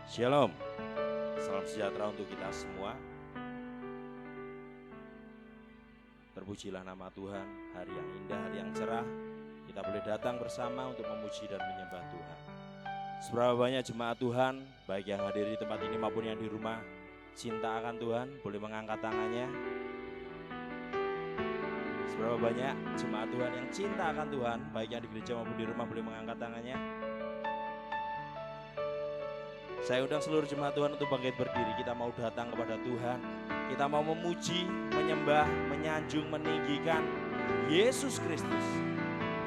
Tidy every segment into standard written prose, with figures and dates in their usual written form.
Shalom, salam sejahtera untuk kita semua. Terpujilah nama Tuhan, hari yang indah, hari yang cerah. Kita boleh datang bersama untuk memuji dan menyembah Tuhan. Seberapa banyak jemaat Tuhan, baik yang hadir di tempat ini maupun yang di rumah, cinta akan Tuhan, boleh mengangkat tangannya. Seberapa banyak jemaat Tuhan yang cinta akan Tuhan, baik yang di gereja maupun di rumah, boleh mengangkat tangannya. Saya undang seluruh jemaat Tuhan untuk bangkit berdiri. Kita mau datang kepada Tuhan. Kita mau memuji, menyembah, menyanjung, meninggikan Yesus Kristus,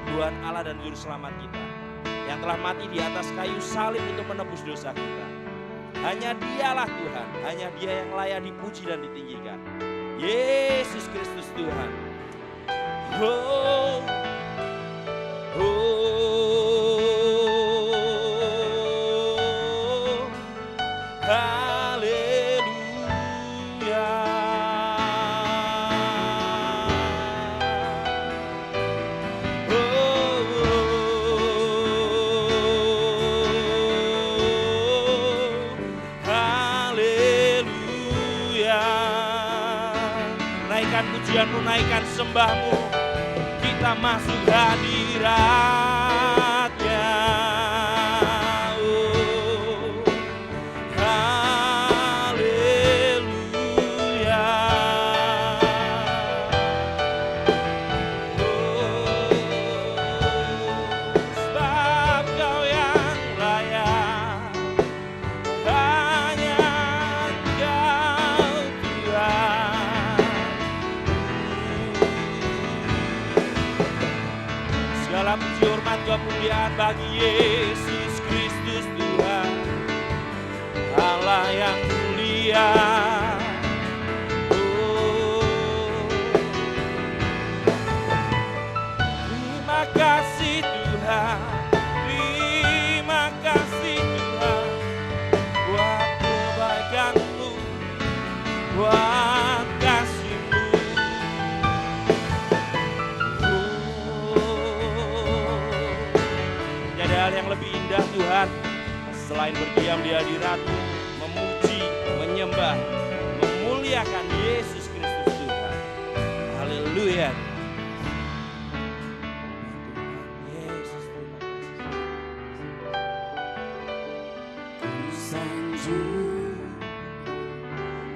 Tuhan Allah dan Juru Selamat kita, yang telah mati di atas kayu salib untuk menebus dosa kita. Hanya Dialah Tuhan, hanya Dia yang layak dipuji dan ditinggikan. Yesus Kristus Tuhan. Oh, oh. Pujianmu, naikkan sembahmu, kita masuk hadiratnya. Oh, haleluya. Oh, sebab Kau yang layak, hanya Kau Tuhan. Segala puji hormat kemuliaan bagi Yesus Kristus Tuhan, Allah yang mulia. Oh, terima kasih Tuhan, terima kasih Tuhan, buat kebaikan-Mu, buat kasih-Mu. Hal yang lebih indah Tuhan selain berdiam di hadirat-Mu, memuji, menyembah, memuliakan Yesus Kristus Tuhan. Haleluya. Yesus, terima kasih. Ku sanjung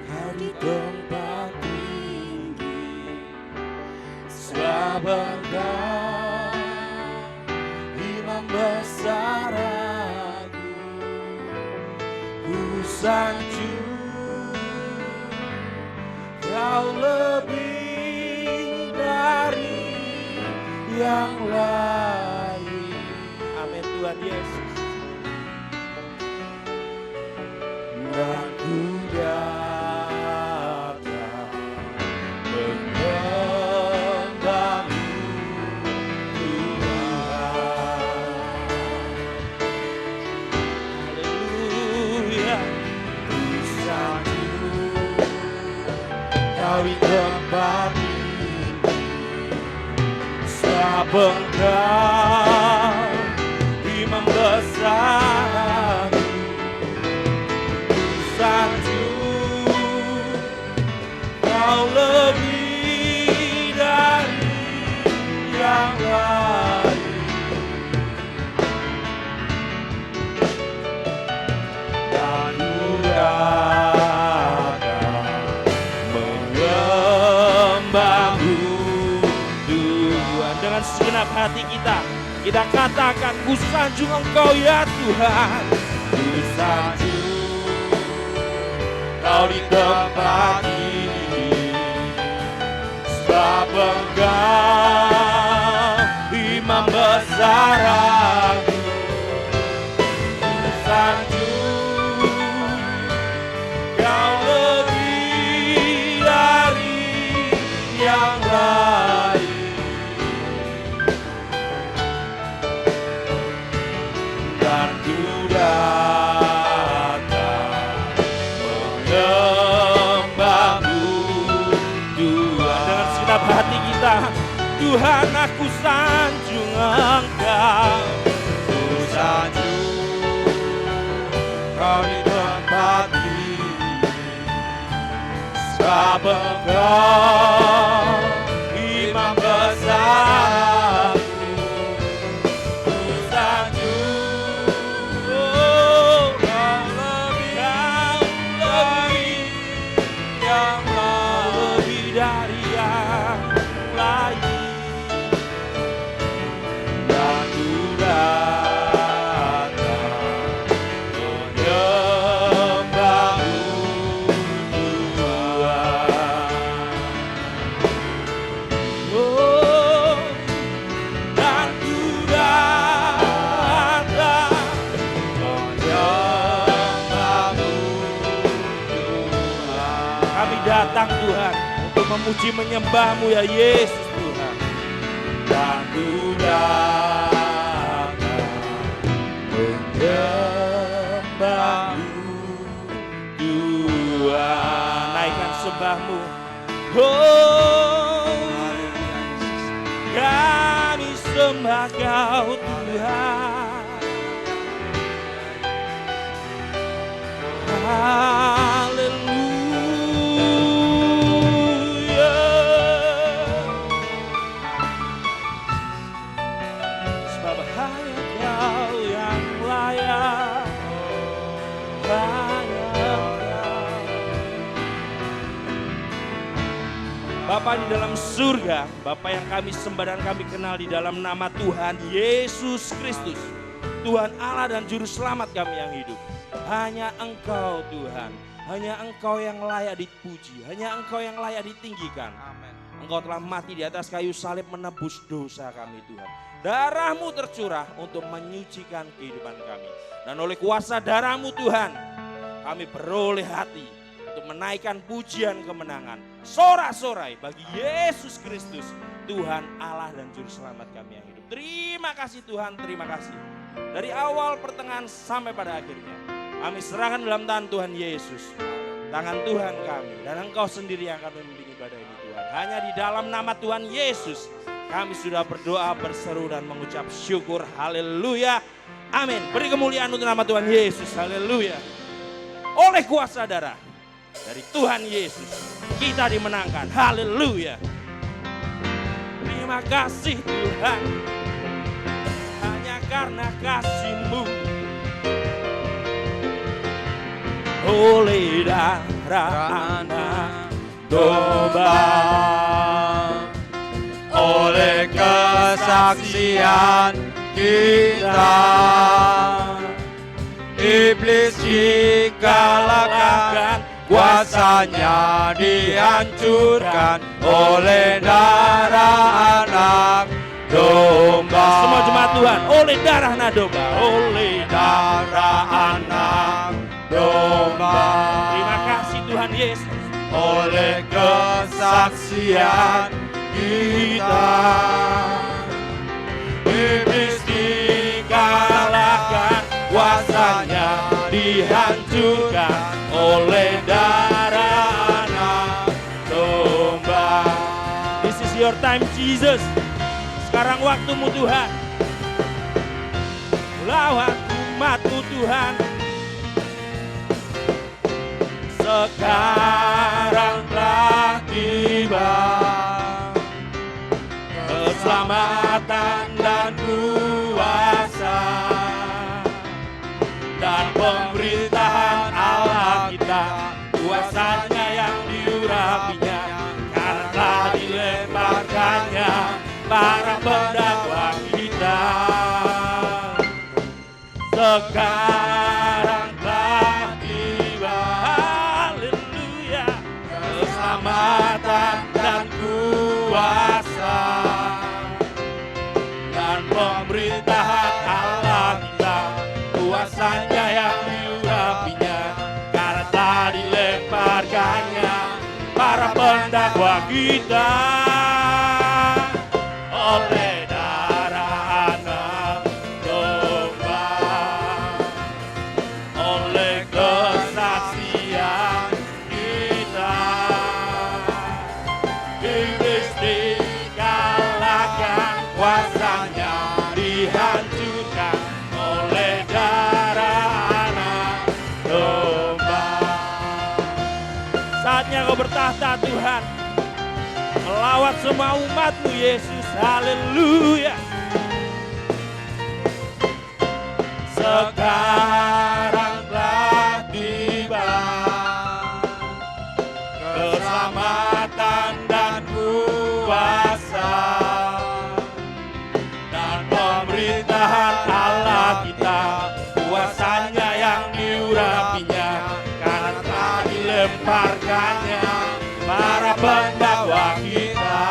Kau di tempat tinggi, sebab Engkau besar aku. Ku sanjung Kau lebih dari yang lain. Amin Tuhan Yesus. Dan ku datang menyembah-Mu di tempat ini, sebab Engkau imam besar aku. Sanjung Kau lebih dari yang lain. Dan dengan segenap hati kita katakan, ku sanjung Engkau ya Tuhan. Ku sanjung Kau di tempat ini, sebab Engkau imam besar aku. Ku sanjung Kau lebih dari yang lain. Dan ku datang menyembah-Mu Tuhan. Dengan segenap hati kita, Tuhan aku sanjung Engkau. Ku sanjung Kau di sebab Engkau imam besar ku sanjung. Oh, Kau lebih yang lebih dari yang lain, dan ku datang menyembahmu Tuhan. Oh, dan ku datang menyembahmu Tuhan. Kami datang Tuhan untuk memuji menyembah-Mu ya Yesus Tuhan. Dan ku datang menyembahmu Tuhan. Naikkan sembah-Mu. Oh, kami sembah Kau Tuhan. Haleluya. Sebab hanya Kau yang layak, hanya Kau. Bapa di dalam surga, Bapa yang kami sembah dan kami kenal di dalam nama Tuhan Yesus Kristus, Tuhan Allah dan Juru Selamat kami yang hidup. Hanya Engkau Tuhan, hanya Engkau yang layak dipuji, hanya Engkau yang layak ditinggikan. Engkau telah mati di atas kayu salib menebus dosa kami Tuhan. Darah-Mu tercurah untuk menyucikan kehidupan kami. Dan oleh kuasa darah-Mu Tuhan, kami beroleh hati untuk menaikkan pujian kemenangan, sorak-sorai bagi Yesus Kristus, Tuhan Allah dan Juru Selamat kami yang hidup. Terima kasih Tuhan, terima kasih. Dari awal pertengahan sampai pada akhirnya, kami serahkan dalam tangan Tuhan Yesus, tangan Tuhan kami, dan Engkau sendiri yang akan memimpin ibadah ini Tuhan. Hanya di dalam nama Tuhan Yesus, kami sudah berdoa, berseru dan mengucap syukur. Haleluya. Amin. Beri kemuliaan untuk nama Tuhan Yesus. Haleluya. Oleh kuasa darah dari Tuhan Yesus, kita dimenangkan. Haleluya. Terima kasih Tuhan. Hanya karena kasih-Mu, oleh darah anak domba, oleh kesaksian kita, iblis dikalahkan, kuasanya dihancurkan oleh darah anak domba. Semua jemaat Tuhan, oleh darah anak domba, oleh darah anak domba. Terima kasih Tuhan Yesus. Oleh kesaksian kita, iblis dikalahkan, kuasanya dihancurkan oleh darah anak domba. This is your time Jesus. Sekarang waktumu Tuhan. Lawan umat-Mu Tuhan. Sekarang telah tiba keselamatan dan kuasa dan pemerintahan Allah kita, kuasanya yang diurapinya, karena telah dilemparkannya para pendakwa kita. Sekarang telah tiba, haleluya. saatnya Kau bertahta Tuhan. Melawat semua umat-Mu Yesus. Haleluya. Sekarang telah tiba keselamatan dan kuasa dan pemerintahan Allah kita, kuasanya yang diurapinya, karena telah dilemparkannya para pendakwa kita.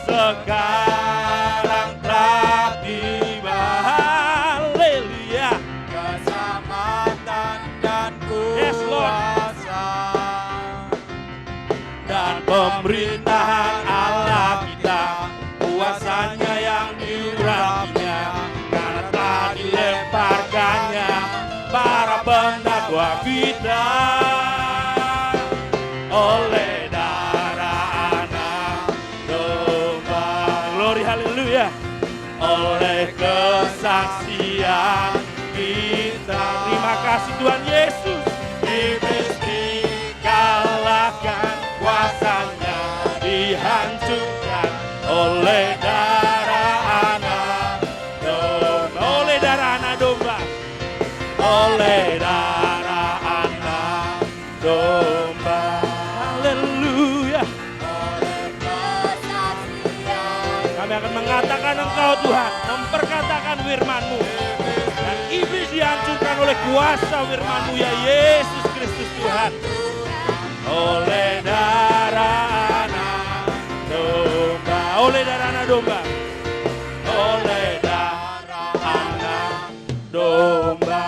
Sekarang telah tiba, Haleluya. keselamatan dan Yes, Lord. kuasa dan pemerintahan Allah kita, kuasanya yang diurapinya, karena telah dilemparkannya para pendakwa kita. Oleh darah anak domba, Glory, haleluya. oleh kesaksian kita, Terima kasih Tuhan Yesus. iblis dikalahkan, kuasanya dihancurkan oleh darah anak domba, Oleh darah anak domba. oleh darah anak domba. Haleluya. Kami akan mengatakan Engkau Tuhan, memperkatakan firman-Mu. Dan iblis dihancurkan oleh kuasa firman-Mu ya Yesus Kristus Tuhan. Oleh darah anak domba, Oleh darah anak domba. oleh darah anak domba,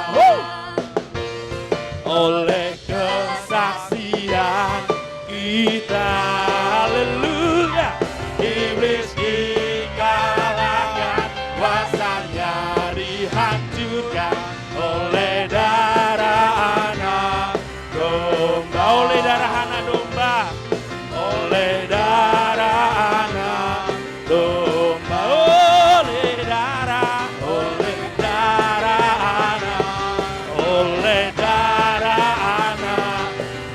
oleh kesaksian kita. Haleluya. Iblis dikalahkan, kuasanya dihancurkan oleh darah anak domba, Oleh darah anak domba. oleh darah anak domba, Oleh darah. oleh darah anak, oleh darah anak,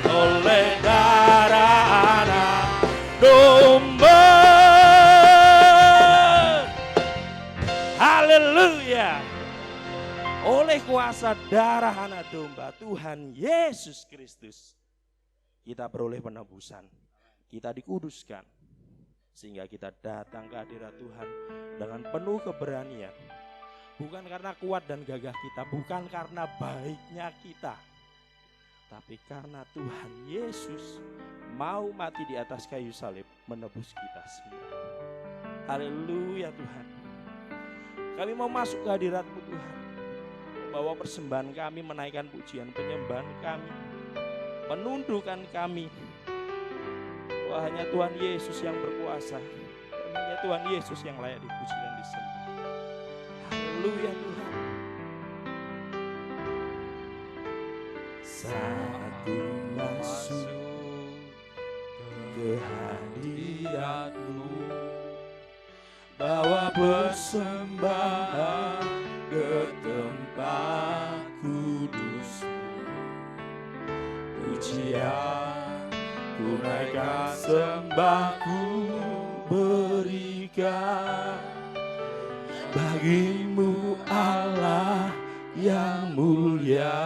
oleh darah anak domba. Haleluya. Oleh kuasa darah anak domba Tuhan Yesus Kristus, kita beroleh penebusan, kita dikuduskan, sehingga kita datang ke hadirat Tuhan dengan penuh keberanian. Bukan karena kuat dan gagah kita, bukan karena baiknya kita, tapi karena Tuhan Yesus mau mati di atas kayu salib menebus kita semua. Haleluya Tuhan. Kami mau masuk ke hadirat-Mu Tuhan, membawa persembahan kami, menaikkan pujian penyembahan kami, menundukkan kami. Wah, hanya Tuhan Yesus yang berkuasa, dan hanya Tuhan Yesus yang layak dipuji dan disembah. Haleluya Tuhan. Saat ku masuk ke hadirat-Mu, bawa persembahan ke tempat kudus-Mu, pujian ku naikkan, sembahku berikan bagi-Mu Allah yang mulia.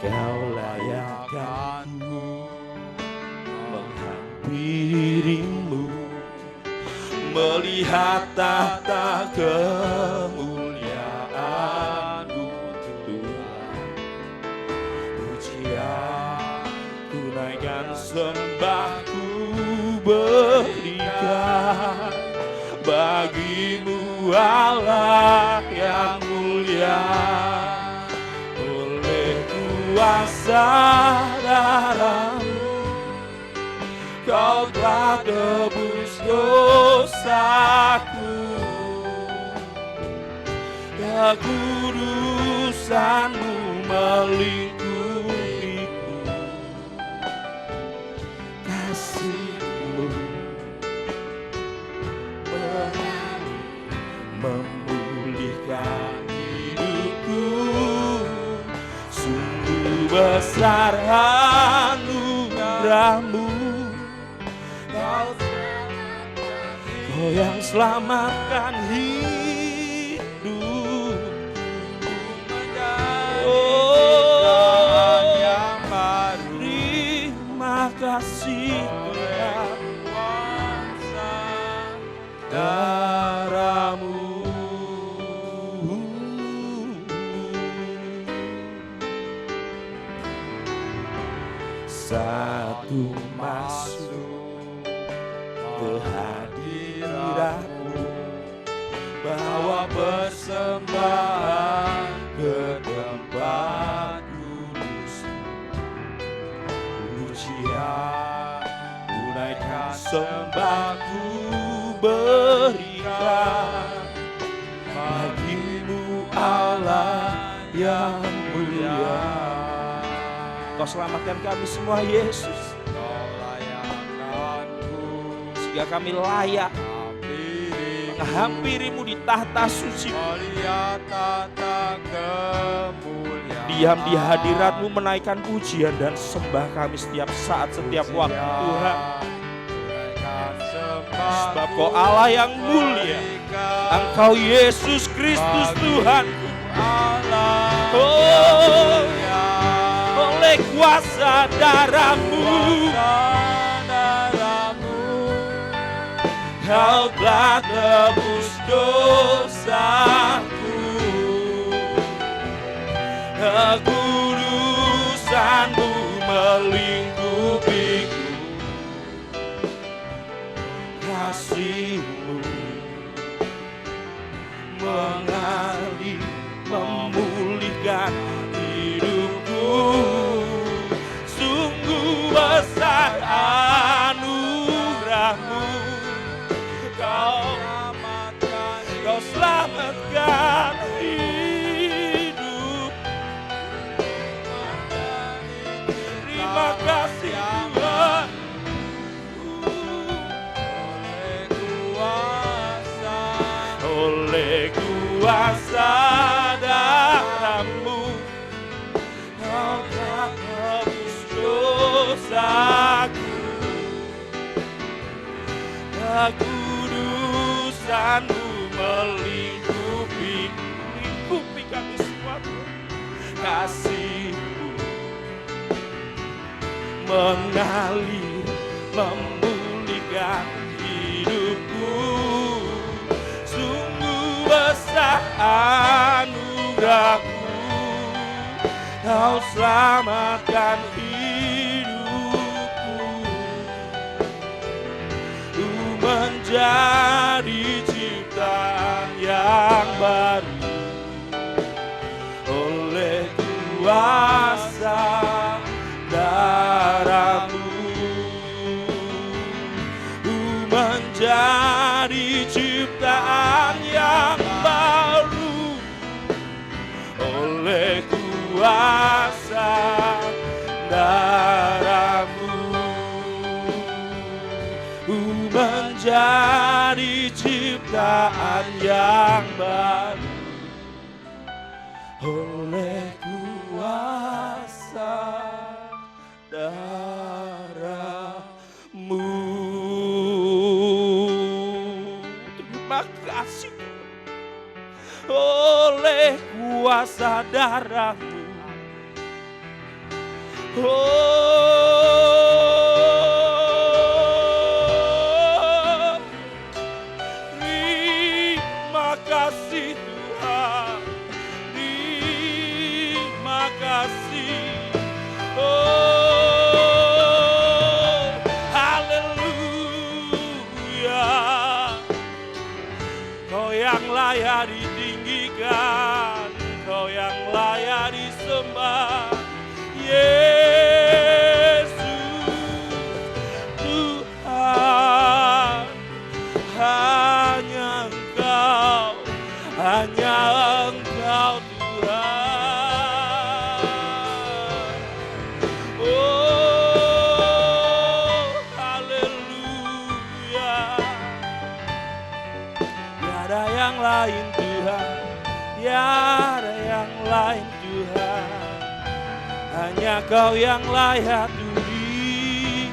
Kau layakkan ku menghampirimu, melihat tahta kemuliaan-Mu Tuhan. Pujian ku naikkan, sembahku berikan bagi-Mu Allah yang mulia. Oleh kuasa darah-Mu, Kau telah tebus dosaku. Kekudusan-Mu melingkupiku, kasih-Mu berani memulihkan hidupku. besar anugerah-Mu. Kau yang selamatkan hidup. Oh, yang baru. Terima kasih Tuhan. Darah-Mu. Satu masuk ke hadirat-Mu, bawa persembahan ke tempat kudus-Mu. Pujian tunaikan sembahku berikan bagi-Mu Allah yang mulia. Kau selamatkan kami semua Yesus. Kau layakkanku sehingga kami layak menghampiri-Mu di tahta suci. Melihat tahta kemuliaan. Diam di hadirat-Mu menaikkan pujian dan sembah kami setiap saat, setiap waktu Tuhan. Sebab Kau Allah yang mulia, Engkau Yesus Kristus Tuhan. Oh, oleh kuasa darah-Mu, Kau telah tebus dosaku. Kekudusan-Mu melingkupiku. Kasih-Mu mengalir, memulihkan hidupku. Sungguh besar anugerah-Mu. Kau selamatkan hidup. Terima kasih Tuhan. Oleh kuasa darah-Mu, Kau telah tebus dosaku. Kekudusan-Mu melingkupi kami semua. Kasih-Mu mengalir, memulihkan hidupku. Sungguh besar anugerah-Mu. Kau selamatkan hidupku. Ku menjadi ciptaan yang baru. Oleh kuasa darah-Mu, ku menjadi ciptaan yang baru. Oleh kuasa darah-Mu, ku menjadi ciptaan yang baru. Oleh kuasa darah-Mu. Terima kasih. Oleh kuasa darah-Mu. Oh, terima kasih Tuhan. Terima kasih. Oh, haleluya. Kau yang layak ditinggikan, Kau yang layak disembah. Yesus Tuhan, hanya Engkau Tuhan. Oh, haleluya. Tiada yang lain Tuhan, tiada yang lain Tuhan. hanya Kau yang layak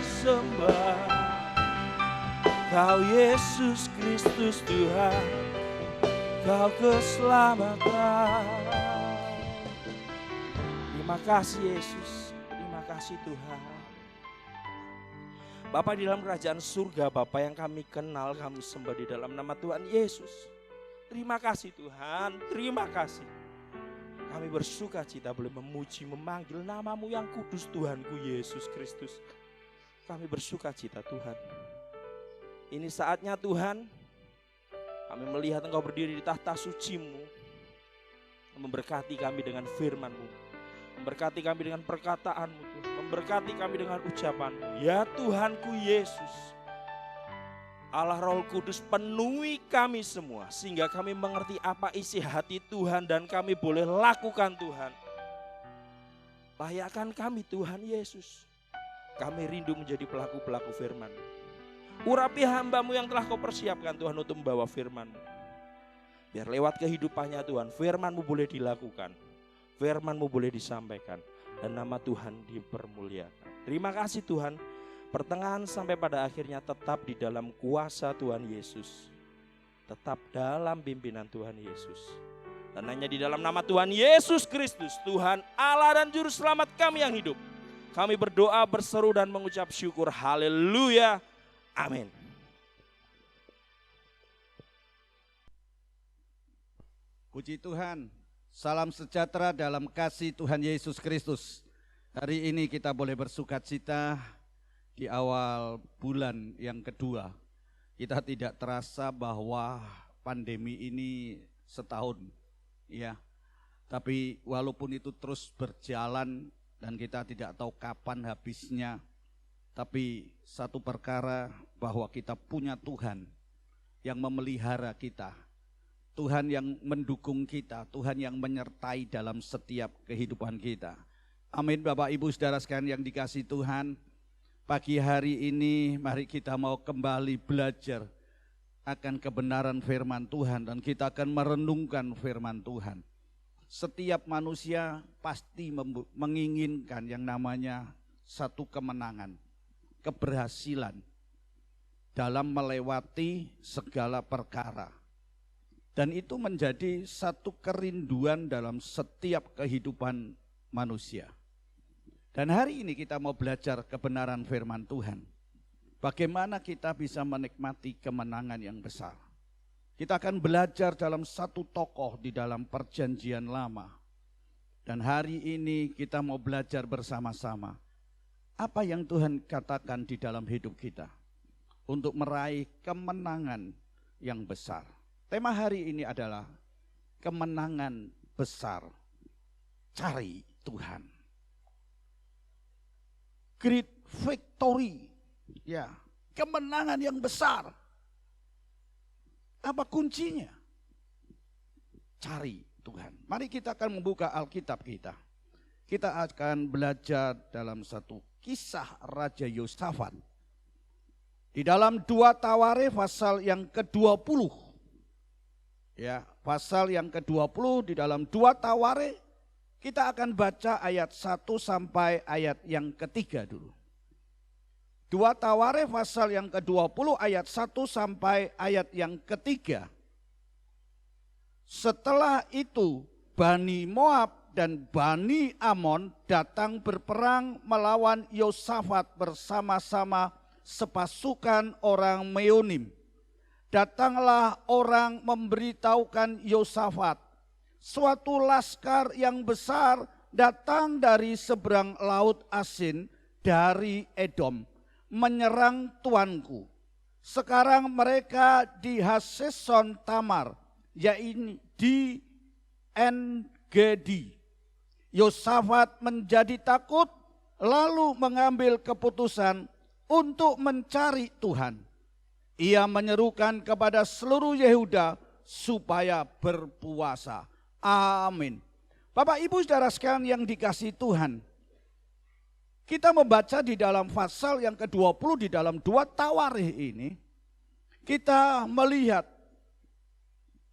disembah. Kau Yesus Kristus Tuhan, Kau keselamatan. Terima kasih Yesus, terima kasih Tuhan. Bapa di dalam kerajaan surga, Bapa yang kami kenal, kami sembah di dalam nama Tuhan Yesus. Terima kasih Tuhan, terima kasih. Kami bersuka cita boleh memuji, memanggil nama-Mu yang kudus Tuhanku Yesus Kristus. Kami bersuka cita Tuhan. Ini saatnya Tuhan, kami melihat Engkau berdiri di tahta suci-Mu, memberkati kami dengan firman-Mu, memberkati kami dengan perkataan-Mu, Tuhan. Memberkati kami dengan ucapan-Mu. Ya Tuhanku Yesus, Allah Roh Kudus penuhi kami semua, sehingga kami mengerti apa isi hati Tuhan dan kami boleh lakukan Tuhan. Layakkan kami Tuhan Yesus, kami rindu menjadi pelaku-pelaku firman-Mu. Urapi hamba-Mu yang telah Kau persiapkan Tuhan untuk membawa firman-Mu. Biar lewat kehidupannya Tuhan, firman-Mu boleh dilakukan, firman-Mu boleh disampaikan, dan nama Tuhan dipermuliakan. Terima kasih Tuhan, pertengahan sampai pada akhirnya tetap di dalam kuasa Tuhan Yesus. Tetap dalam pimpinan Tuhan Yesus. Dan hanya di dalam nama Tuhan Yesus Kristus, Tuhan Allah dan Juru Selamat kami yang hidup, kami berdoa, berseru dan mengucap syukur. Haleluya. Amin. Puji Tuhan, salam sejahtera dalam kasih Tuhan Yesus Kristus. Hari ini kita boleh bersukacita di awal bulan yang kedua. Kita tidak terasa bahwa pandemi ini setahun, ya. Tapi walaupun itu terus berjalan dan kita tidak tahu kapan habisnya, tapi satu perkara bahwa kita punya Tuhan yang memelihara kita, Tuhan yang mendukung kita, Tuhan yang menyertai dalam setiap kehidupan kita. Amin. Bapak Ibu Saudara sekalian yang dikasihi Tuhan, pagi hari ini mari kita mau kembali belajar akan kebenaran firman Tuhan dan kita akan merenungkan firman Tuhan. Setiap manusia pasti menginginkan yang namanya satu kemenangan, keberhasilan dalam melewati segala perkara. Dan itu menjadi satu kerinduan dalam setiap kehidupan manusia. Dan hari ini kita mau belajar kebenaran firman Tuhan. Bagaimana kita bisa menikmati kemenangan yang besar. Kita akan belajar dalam satu tokoh di dalam perjanjian lama. Dan hari ini kita mau belajar bersama-sama apa yang Tuhan katakan di dalam hidup kita untuk meraih kemenangan yang besar. Tema hari ini adalah kemenangan besar. Cari Tuhan. Great victory. Ya, kemenangan yang besar. Apa kuncinya? Cari Tuhan. Mari kita akan membuka Alkitab kita. Kita akan belajar dalam satu kisah Raja Yosafat. Di dalam 2 Tawarikh pasal yang ke-20. Ya, pasal yang ke-20 di dalam 2 Tawarikh kita akan baca ayat 1 sampai ayat yang ketiga dulu. 2 Tawarikh pasal yang ke-20 ayat 1 sampai ayat yang ketiga. Setelah itu Bani Moab dan Bani Amon datang berperang melawan Yosafat bersama-sama sepasukan orang Meonim. Datanglah orang memberitahukan Yosafat, suatu laskar yang besar datang dari seberang laut Asin dari Edom, menyerang tuanku. Sekarang mereka di Haseson Tamar, yaitu di En-Gedi. Yosafat menjadi takut, lalu mengambil keputusan untuk mencari Tuhan. Ia menyerukan kepada seluruh Yehuda supaya berpuasa. Amin. Bapak Ibu Saudara sekalian yang dikasihi Tuhan, kita membaca di dalam pasal yang ke-20 di dalam 2 Tawarikh ini, kita melihat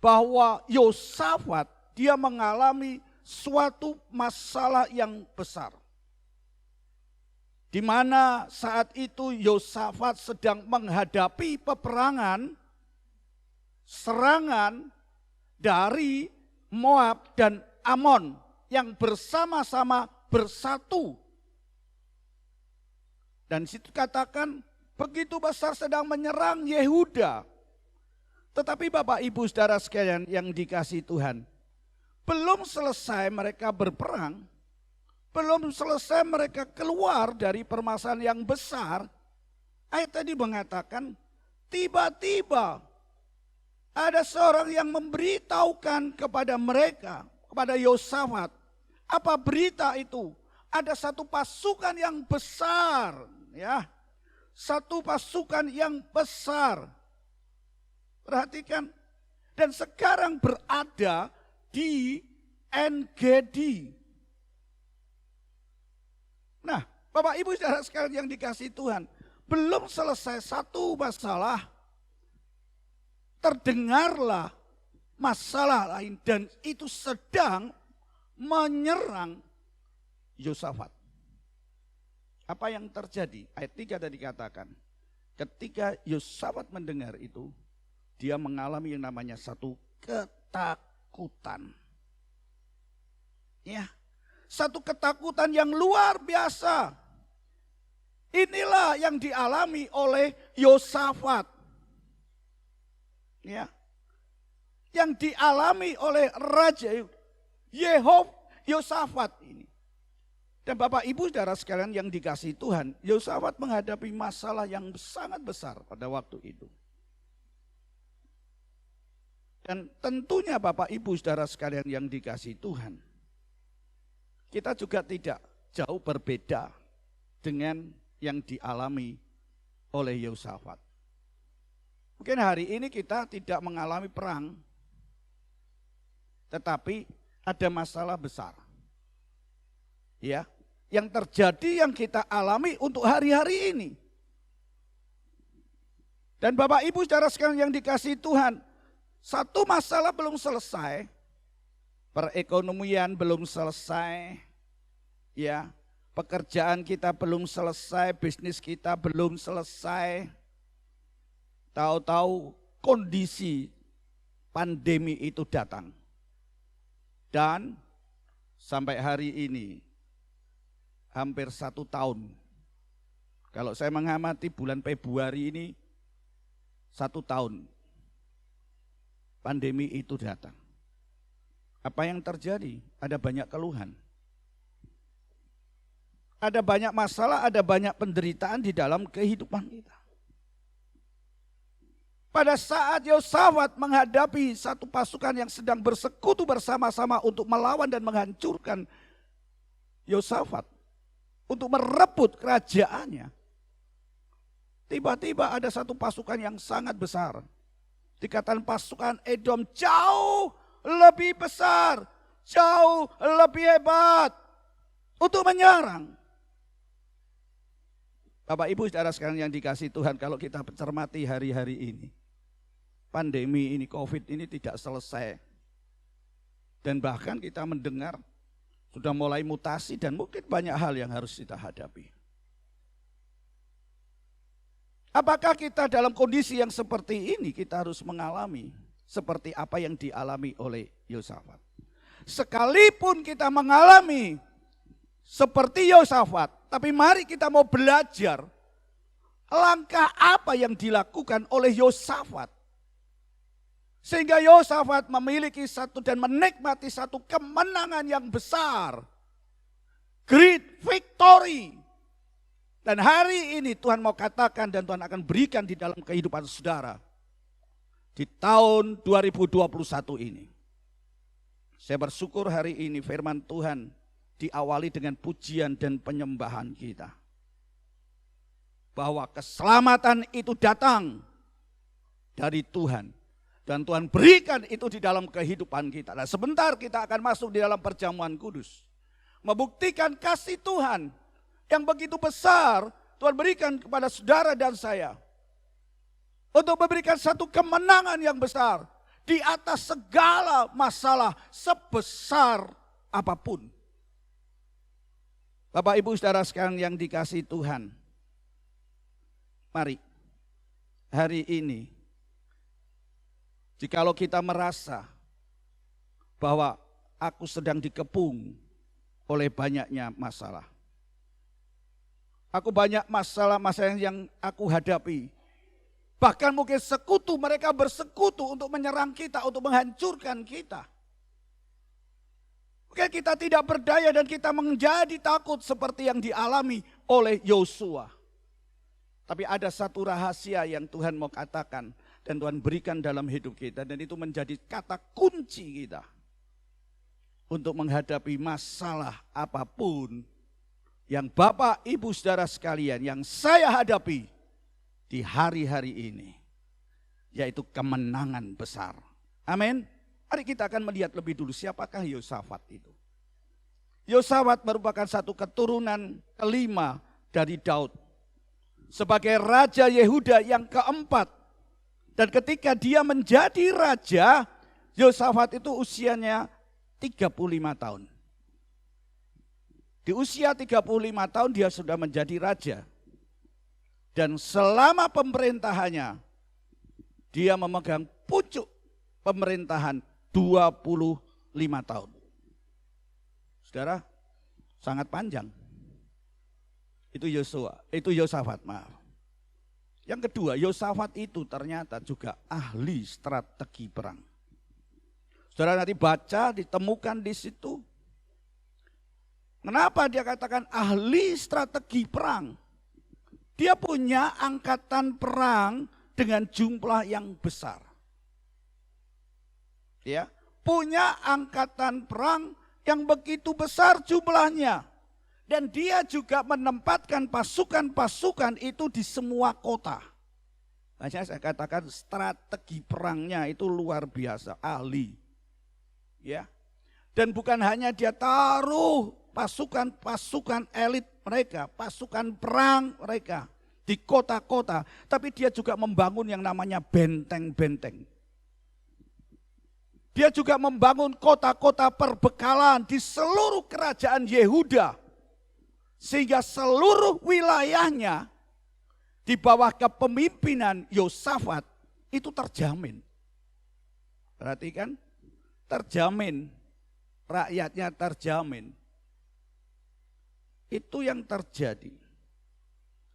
bahwa Yosafat dia mengalami suatu masalah yang besar. di mana saat itu Yosafat sedang menghadapi peperangan, serangan dari Moab dan Amon yang bersama-sama bersatu. Dan situ katakan begitu besar sedang menyerang Yehuda. Tetapi Bapak Ibu Saudara sekalian yang dikasihi Tuhan, belum selesai mereka berperang, belum selesai mereka keluar dari permasalahan yang besar. Ayat tadi mengatakan, tiba-tiba ada seorang yang memberitahukan kepada mereka, kepada Yosafat. Apa berita itu? Ada satu pasukan yang besar, ya. Satu pasukan yang besar. Perhatikan, dan sekarang berada di En-Gedi. Nah, Bapak Ibu Saudara sekalian yang dikasihi Tuhan, belum selesai satu masalah, terdengarlah masalah lain dan itu sedang menyerang Yosafat. Apa yang terjadi? Ayat 3 tadi katakan, ketika Yosafat mendengar itu, dia mengalami yang namanya satu ketakutan. Ya, satu ketakutan yang luar biasa. Inilah yang dialami oleh Yosafat. Ya. Yang dialami oleh Raja Yosafat ini. Dan Bapak Ibu Saudara sekalian yang dikasihi Tuhan, Yosafat menghadapi masalah yang sangat besar pada waktu itu. Dan tentunya Bapak Ibu Saudara sekalian yang dikasihi Tuhan, kita juga tidak jauh berbeda dengan yang dialami oleh Yosafat. Mungkin hari ini kita tidak mengalami perang, tetapi ada masalah besar. Ya, yang terjadi yang kita alami untuk hari-hari ini. Dan Bapak Ibu Saudara sekalian yang dikasihi Tuhan, satu masalah belum selesai, perekonomian belum selesai, ya, pekerjaan kita belum selesai, bisnis kita belum selesai. Tahu-tahu kondisi pandemi itu datang. Dan sampai hari ini hampir 1 tahun. Kalau saya mengamati bulan Februari ini 1 tahun. Pandemi itu datang. Apa yang terjadi? Ada banyak keluhan. Ada banyak masalah, ada banyak penderitaan di dalam kehidupan kita. Pada saat Yosafat menghadapi satu pasukan yang sedang bersekutu bersama-sama untuk melawan dan menghancurkan Yosafat, untuk merebut kerajaannya, tiba-tiba ada satu pasukan yang sangat besar. Dikatakan pasukan Edom jauh lebih besar, jauh lebih hebat untuk menyerang. Bapak Ibu Saudara sekalian yang dikasihi Tuhan, kalau kita cermati hari-hari ini, pandemi ini, COVID ini tidak selesai. Dan bahkan kita mendengar sudah mulai mutasi dan mungkin banyak hal yang harus kita hadapi. Apakah kita dalam kondisi yang seperti ini kita harus mengalami seperti apa yang dialami oleh Yosafat? Sekalipun kita mengalami seperti Yosafat, tapi mari kita mau belajar langkah apa yang dilakukan oleh Yosafat. Sehingga Yosafat memiliki satu dan menikmati satu kemenangan yang besar. Great victory. Dan hari ini Tuhan mau katakan dan Tuhan akan berikan di dalam kehidupan saudara. Di tahun 2021 ini. Saya bersyukur hari ini firman Tuhan diawali dengan pujian dan penyembahan kita. Bahwa keselamatan itu datang dari Tuhan. Dan Tuhan berikan itu di dalam kehidupan kita. Nah, sebentar kita akan masuk di dalam perjamuan kudus. Membuktikan kasih Tuhan yang begitu besar Tuhan berikan kepada saudara dan saya. Untuk memberikan satu kemenangan yang besar di atas segala masalah sebesar apapun. Bapak Ibu Saudara sekalian yang dikasihi Tuhan, mari hari ini, jikalau kita merasa bahwa aku sedang dikepung oleh banyaknya masalah. Aku banyak masalah-masalah yang aku hadapi. Bahkan mungkin sekutu, mereka bersekutu untuk menyerang kita, untuk menghancurkan kita. Mungkin kita tidak berdaya dan kita menjadi takut seperti yang dialami oleh Yosua. Tapi ada satu rahasia yang Tuhan mau katakan dan Tuhan berikan dalam hidup kita. Dan itu menjadi kata kunci kita untuk menghadapi masalah apapun yang Bapak, Ibu, Saudara sekalian, yang saya hadapi di hari-hari ini, yaitu kemenangan besar. Amin. Mari kita akan melihat lebih dulu siapakah Yosafat itu. Yosafat merupakan satu keturunan kelima dari Daud. Sebagai Raja Yehuda yang keempat. Dan ketika dia menjadi raja, Yosafat itu usianya 35 tahun. Di usia 35 tahun dia sudah menjadi raja. Dan selama pemerintahannya, dia memegang pucuk pemerintahan 25 tahun. Saudara, sangat panjang. Itu Yosafat, maaf. Yang kedua, Yosafat itu ternyata juga ahli strategi perang. Saudara nanti baca, ditemukan di situ. Kenapa dia katakan ahli strategi perang? Dia punya angkatan perang dengan jumlah yang besar. Ya, punya angkatan perang yang begitu besar jumlahnya. Dan dia juga menempatkan pasukan-pasukan itu di semua kota. Makanya saya katakan strategi perangnya itu luar biasa, ahli. Ya. Dan bukan hanya dia taruh pasukan-pasukan elit mereka, pasukan perang mereka di kota-kota, tapi dia juga membangun yang namanya benteng-benteng. Dia juga membangun kota-kota perbekalan di seluruh kerajaan Yehuda. Sehingga seluruh wilayahnya di bawah kepemimpinan Yosafat itu terjamin. Perhatikan, terjamin. Rakyatnya terjamin. Itu yang terjadi.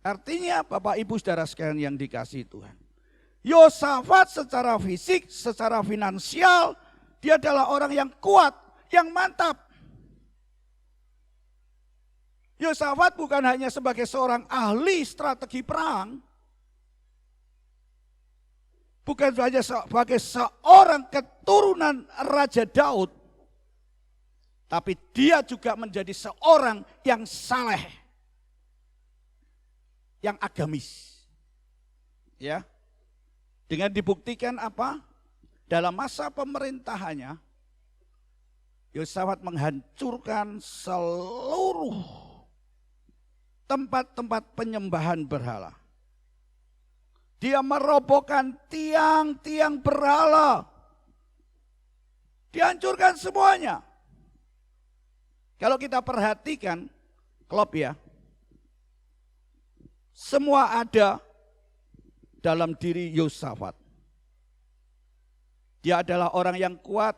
Artinya Bapak Ibu Saudara sekalian yang dikasihi Tuhan. Yosafat secara fisik, secara finansial, dia adalah orang yang kuat, yang mantap. Yosafat bukan hanya sebagai seorang ahli strategi perang, bukan saja sebagai seorang keturunan Raja Daud, tapi dia juga menjadi seorang yang saleh, yang agamis. Ya. Dengan dibuktikan apa? Dalam masa pemerintahannya, Yosafat menghancurkan seluruh tempat-tempat penyembahan berhala. Dia merobohkan tiang-tiang berhala. Dihancurkan semuanya. Kalau kita perhatikan, klop ya, semua ada dalam diri Yosafat. Dia adalah orang yang kuat,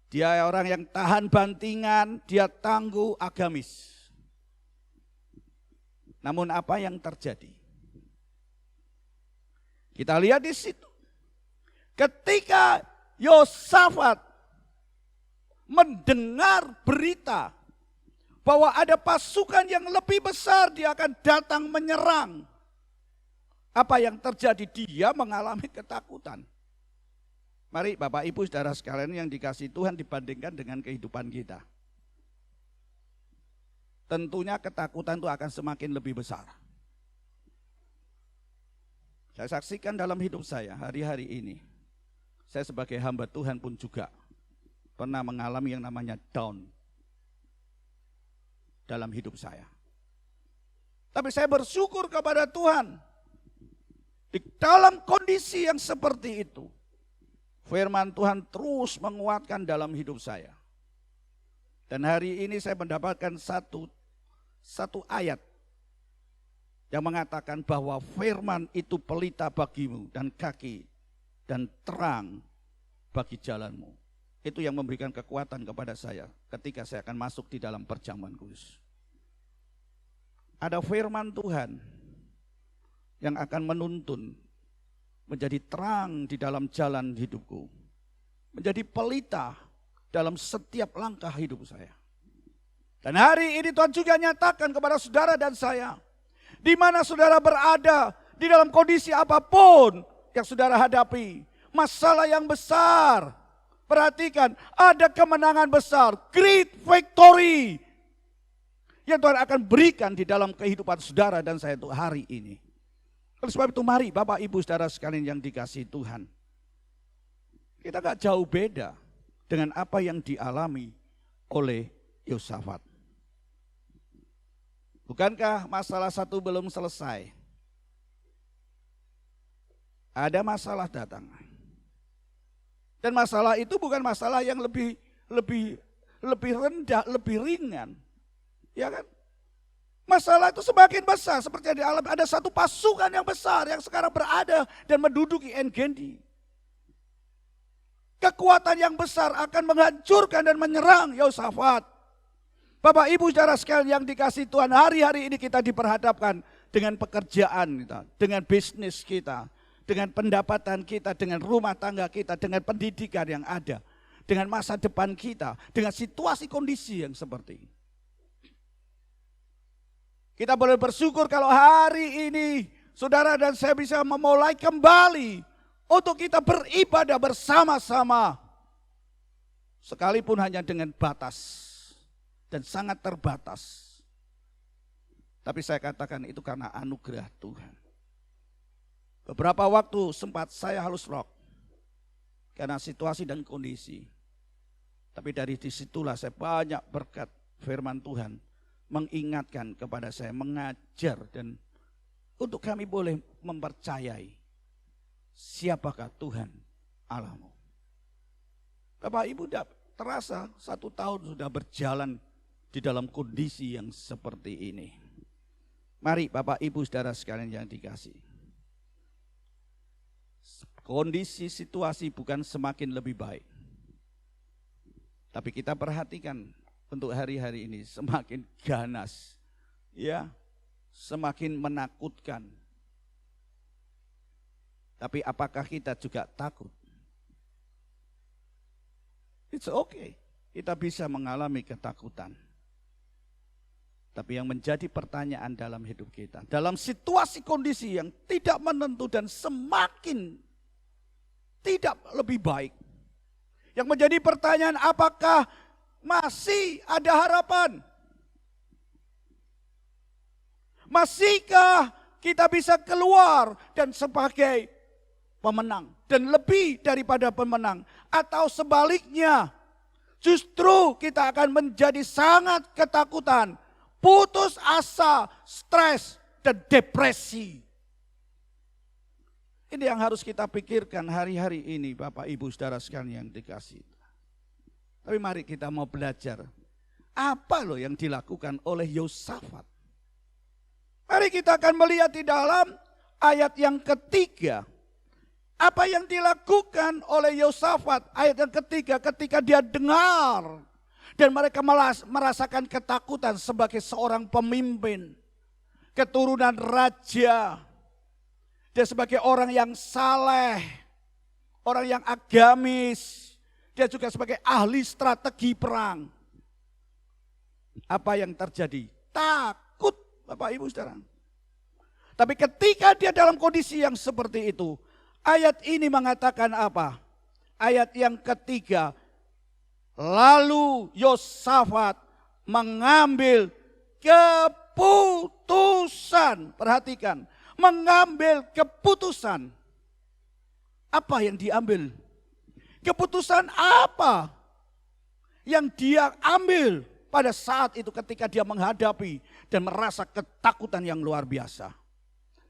dia orang yang tahan bantingan, dia tangguh, agamis. Namun apa yang terjadi? Kita lihat di situ. Ketika Yosafat mendengar berita bahwa ada pasukan yang lebih besar, dia akan datang menyerang. Apa yang terjadi? Dia mengalami ketakutan. Mari Bapak Ibu Saudara sekalian yang dikasihi Tuhan, dibandingkan dengan kehidupan kita. Tentunya ketakutan itu akan semakin lebih besar. Saya saksikan dalam hidup saya hari-hari ini. Saya sebagai hamba Tuhan pun juga pernah mengalami yang namanya down dalam hidup saya. Tapi saya bersyukur kepada Tuhan. Di dalam kondisi yang seperti itu, firman Tuhan terus menguatkan dalam hidup saya. Dan hari ini saya mendapatkan satu ayat yang mengatakan bahwa firman itu pelita bagimu dan kaki dan terang bagi jalanmu. Itu yang memberikan kekuatan kepada saya ketika saya akan masuk di dalam perjamuan kudus. Ada firman Tuhan yang akan menuntun menjadi terang di dalam jalan hidupku. Menjadi pelita dalam setiap langkah hidup saya. Dan hari ini Tuhan juga nyatakan kepada saudara dan saya, di mana saudara berada, di dalam kondisi apapun yang saudara hadapi, masalah yang besar, perhatikan, ada kemenangan besar, great victory, yang Tuhan akan berikan di dalam kehidupan saudara dan saya untuk hari ini. Oleh sebab itu mari Bapak Ibu saudara sekalian yang dikasihi Tuhan, kita gak jauh beda dengan apa yang dialami oleh Yosafat. Bukankah masalah satu belum selesai? Ada masalah datang. Dan masalah itu bukan masalah yang lebih rendah, lebih ringan. Ya kan? Masalah itu semakin besar seperti yang dialami. Ada satu pasukan yang besar yang sekarang berada dan menduduki En-Gedi. Kekuatan yang besar akan menghancurkan dan menyerang Yosafat. Bapak Ibu saudara sekalian yang dikasihi Tuhan, hari-hari ini kita diperhadapkan dengan pekerjaan kita, dengan bisnis kita, dengan pendapatan kita, dengan rumah tangga kita, dengan pendidikan yang ada, dengan masa depan kita, dengan situasi kondisi yang seperti ini. Kita boleh bersyukur kalau hari ini saudara dan saya bisa memulai kembali untuk kita beribadah bersama-sama. Sekalipun hanya dengan batas dan sangat terbatas. Tapi saya katakan itu karena anugerah Tuhan. Beberapa waktu sempat saya harus rock karena situasi dan kondisi. Tapi dari disitulah saya banyak berkat firman Tuhan mengingatkan kepada saya, mengajar dan untuk kami boleh mempercayai siapakah Tuhan Allahmu. Bapak Ibu terasa 1 tahun sudah berjalan di dalam kondisi yang seperti ini. Mari Bapak Ibu saudara sekalian yang dikasihi. Kondisi situasi bukan semakin lebih baik. Tapi kita perhatikan untuk hari-hari ini semakin ganas. Ya, semakin menakutkan. Tapi apakah kita juga takut? It's okay. Kita bisa mengalami ketakutan. Tapi yang menjadi pertanyaan dalam hidup kita, dalam situasi kondisi yang tidak menentu dan semakin tidak lebih baik. Yang menjadi pertanyaan, apakah masih ada harapan? Masihkah kita bisa keluar dan sebagai pemenang dan lebih daripada pemenang? Atau sebaliknya, justru kita akan menjadi sangat ketakutan, putus asa, stres, dan depresi. Ini yang harus kita pikirkan hari-hari ini Bapak Ibu saudara sekalian yang dikasihi. Tapi mari kita mau belajar apa loh yang dilakukan oleh Yosafat. Mari kita akan melihat di dalam ayat yang ketiga. Apa yang dilakukan oleh Yosafat ayat yang ketiga ketika dia dengar. Dan mereka merasakan ketakutan sebagai seorang pemimpin. Keturunan raja. Dia sebagai orang yang saleh. Orang yang agamis. Dia juga sebagai ahli strategi perang. Apa yang terjadi? Takut Bapak Ibu saudara. Tapi ketika dia dalam kondisi yang seperti itu. Ayat ini mengatakan apa? Ayat yang ketiga. Lalu Yosafat mengambil keputusan. Perhatikan. Mengambil keputusan. Apa yang diambil? Keputusan apa yang dia ambil pada saat itu ketika dia menghadapi dan merasa ketakutan yang luar biasa.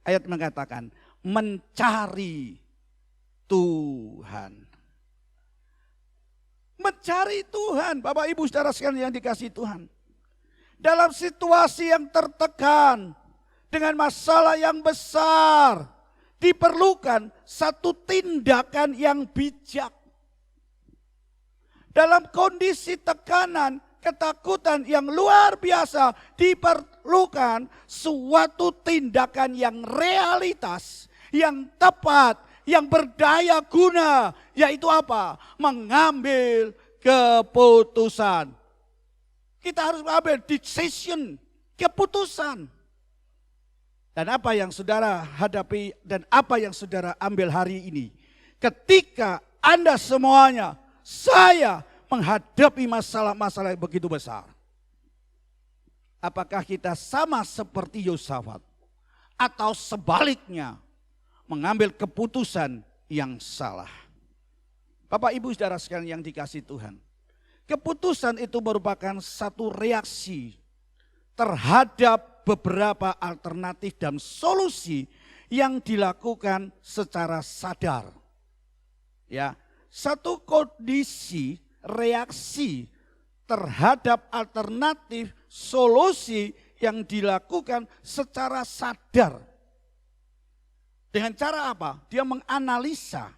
Ayat mengatakan mencari Tuhan. Mencari Tuhan, Bapak Ibu saudara sekalian yang dikasihi Tuhan. Dalam situasi yang tertekan, dengan masalah yang besar, diperlukan satu tindakan yang bijak. Dalam kondisi tekanan, ketakutan yang luar biasa, diperlukan suatu tindakan yang realitas, yang tepat, yang berdaya guna, yaitu apa? Mengambil keputusan. Kita harus mengambil decision, keputusan. Dan apa yang saudara hadapi dan apa yang saudara ambil hari ini. Ketika Anda semuanya, saya menghadapi masalah-masalah yang begitu besar. Apakah kita sama seperti Yosafat? Atau sebaliknya, mengambil keputusan yang salah. Bapak Ibu saudara sekalian yang dikasihi Tuhan. Keputusan itu merupakan satu reaksi terhadap beberapa alternatif dan solusi yang dilakukan secara sadar. Ya, satu kondisi reaksi terhadap alternatif solusi yang dilakukan secara sadar. Dengan cara apa? Dia menganalisa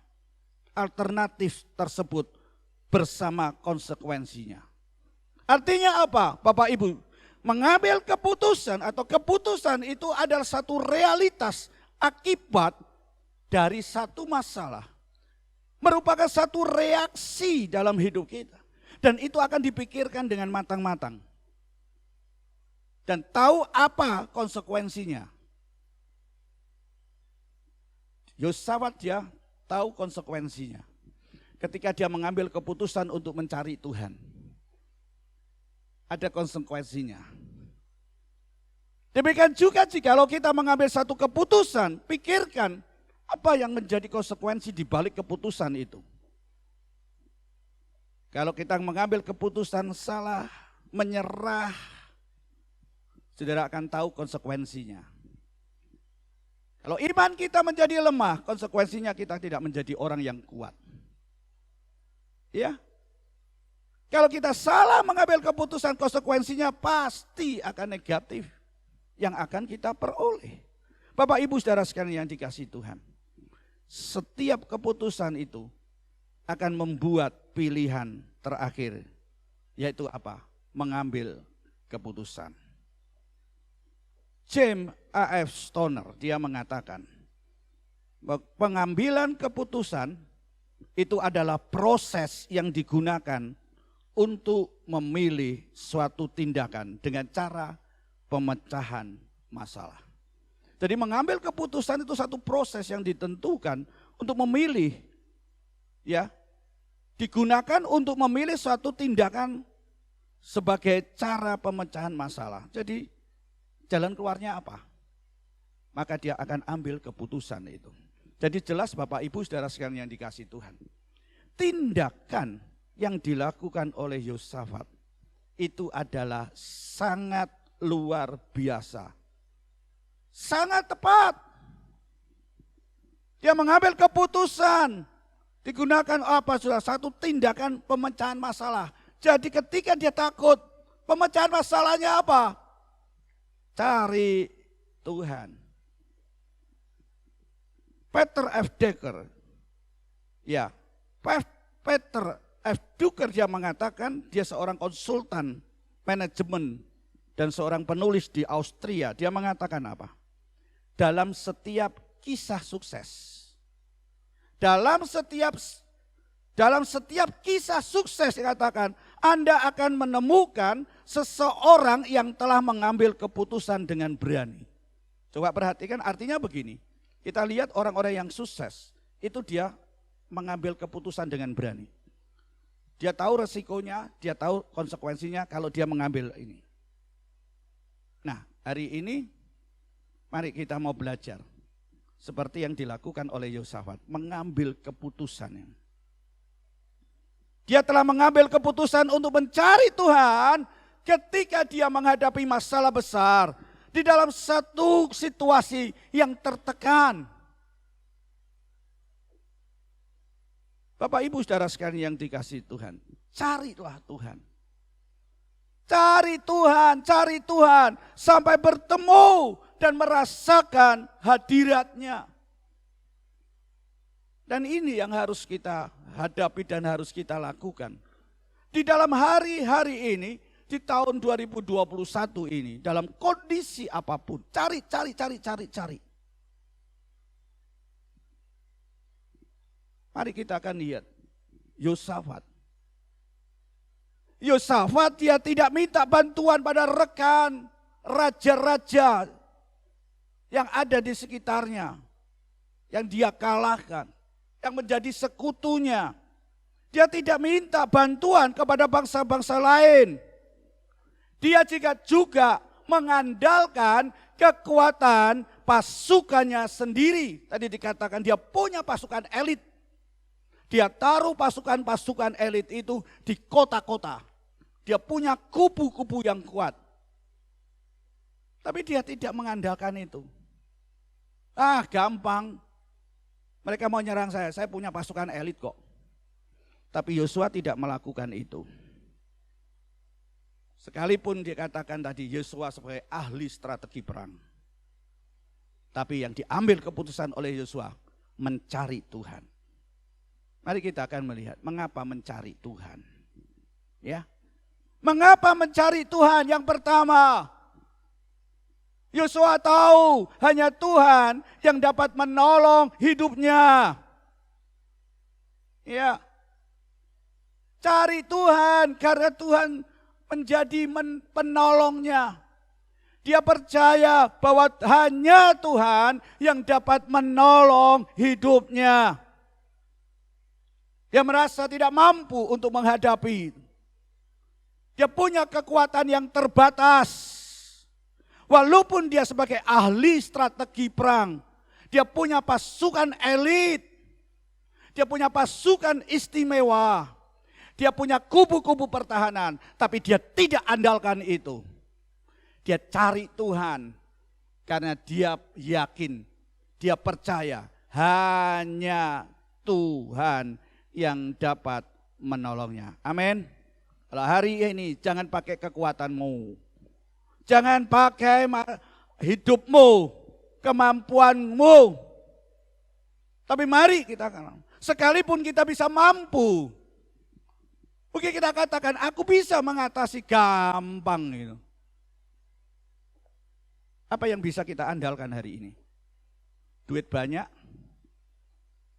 alternatif tersebut bersama konsekuensinya. Artinya apa, Bapak Ibu? Mengambil keputusan atau keputusan itu adalah satu realitas akibat dari satu masalah. Merupakan satu reaksi dalam hidup kita. Dan itu akan dipikirkan dengan matang-matang. Dan tahu apa konsekuensinya. Yosafat dia tahu konsekuensinya. Ketika dia mengambil keputusan untuk mencari Tuhan. Ada konsekuensinya. Demikian juga jikalau kita mengambil satu keputusan, pikirkan apa yang menjadi konsekuensi di balik keputusan itu. Kalau kita mengambil keputusan salah, menyerah, saudara akan tahu konsekuensinya. Kalau iman kita menjadi lemah, konsekuensinya kita tidak menjadi orang yang kuat. Ya. Kalau kita salah mengambil keputusan, konsekuensinya pasti akan negatif yang akan kita peroleh. Bapak Ibu saudara sekalian yang dikasihi Tuhan. Setiap keputusan itu akan membuat pilihan terakhir. Yaitu apa? Mengambil keputusan. James A.F. Stoner dia mengatakan pengambilan keputusan itu adalah proses yang digunakan untuk memilih suatu tindakan dengan cara pemecahan masalah. Jadi mengambil keputusan itu satu proses yang ditentukan untuk memilih, ya, digunakan untuk memilih suatu tindakan sebagai cara pemecahan masalah. Jadi jalan keluarnya apa? Maka dia akan ambil keputusan itu. Jadi jelas Bapak Ibu saudara sekalian yang dikasihi Tuhan. Tindakan yang dilakukan oleh Yosafat itu adalah sangat luar biasa. Sangat tepat. Dia mengambil keputusan. Digunakan apa sudah? Satu tindakan pemecahan masalah. Jadi ketika dia takut, pemecahan masalahnya apa? Cari Tuhan. Peter F. Drucker, ya, Peter F. Drucker dia mengatakan dia seorang konsultan manajemen dan seorang penulis di Austria. Dia mengatakan apa? Dalam setiap kisah sukses, dalam setiap kisah sukses dikatakan Anda akan menemukan seseorang yang telah mengambil keputusan dengan berani. Coba perhatikan artinya begini. Kita lihat orang-orang yang sukses, itu dia mengambil keputusan dengan berani. Dia tahu resikonya, dia tahu konsekuensinya kalau dia mengambil ini. Nah, hari ini mari kita mau belajar seperti yang dilakukan oleh Yosafat, mengambil keputusan. Dia telah mengambil keputusan untuk mencari Tuhan ketika dia menghadapi masalah besar. Di dalam satu situasi yang tertekan. Bapak Ibu saudara sekalian yang dikasihi Tuhan. carilah Tuhan. Cari Tuhan sampai bertemu dan merasakan hadirat-Nya. Dan ini yang harus kita hadapi dan harus kita lakukan. Di dalam hari-hari ini, di tahun 2021 ini, dalam kondisi apapun, cari. Mari kita akan lihat Yosafat. Yosafat dia tidak minta bantuan pada rekan raja-raja yang ada di sekitarnya, yang dia kalahkan, yang menjadi sekutunya. Dia tidak minta bantuan kepada bangsa-bangsa lain. Dia juga mengandalkan kekuatan pasukannya sendiri. Tadi dikatakan dia punya pasukan elit. Dia taruh pasukan-pasukan elit itu di kota-kota. Dia punya kubu-kubu yang kuat. Tapi dia tidak mengandalkan itu. Gampang. Mereka mau nyerang saya punya pasukan elit kok. Tapi Yosua tidak melakukan itu. Sekalipun dikatakan tadi Yosua sebagai ahli strategi perang. Tapi yang diambil keputusan oleh Yosua mencari Tuhan. Mari kita akan melihat mengapa mencari Tuhan. Ya. Mengapa mencari Tuhan? Yang pertama, Yosua tahu hanya Tuhan yang dapat menolong hidupnya. Ya. Cari Tuhan karena Tuhan menjadi penolongnya. Dia percaya bahwa hanya Tuhan yang dapat menolong hidupnya. Dia merasa tidak mampu untuk menghadapi itu. Dia punya kekuatan yang terbatas. Walaupun dia sebagai ahli strategi perang, dia punya pasukan elit, dia punya pasukan istimewa, dia punya kubu-kubu pertahanan, tapi dia tidak andalkan itu. Dia cari Tuhan karena dia yakin, dia percaya hanya Tuhan yang dapat menolongnya. Amin. Kalau hari ini jangan pakai kekuatanmu. Jangan pakai hidupmu, kemampuanmu. Tapi mari kita sekalipun kita bisa mampu. Mungkin kita katakan aku bisa mengatasi gampang gitu. Apa yang bisa kita andalkan hari ini? Duit banyak?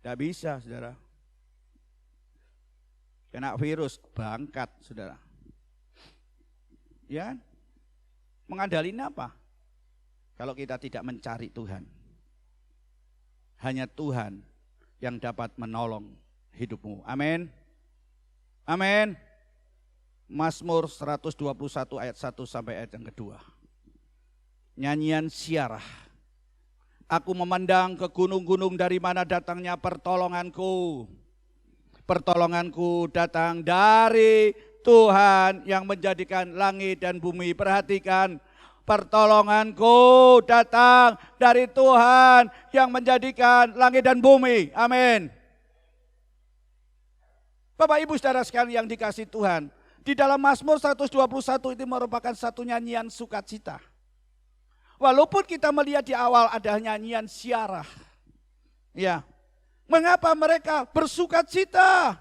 Tidak bisa, saudara. Kena virus, bangkat, saudara. Ya, mengandalin apa? Kalau kita tidak mencari Tuhan. Hanya Tuhan yang dapat menolong hidupmu. Amin. Amin. Mazmur 121 ayat 1 sampai ayat yang kedua. Nyanyian Siarah. Aku memandang ke gunung-gunung, dari mana datangnya pertolonganku. Pertolonganku datang dari Tuhan yang menjadikan langit dan bumi. Perhatikan, pertolonganku datang dari Tuhan yang menjadikan langit dan bumi. Amin. Bapak Ibu saudara sekalian yang dikasihi Tuhan, di dalam Mazmur 121 itu merupakan satu nyanyian sukacita. Walaupun kita melihat di awal ada nyanyian Siarah. Ya. Mengapa mereka bersukacita?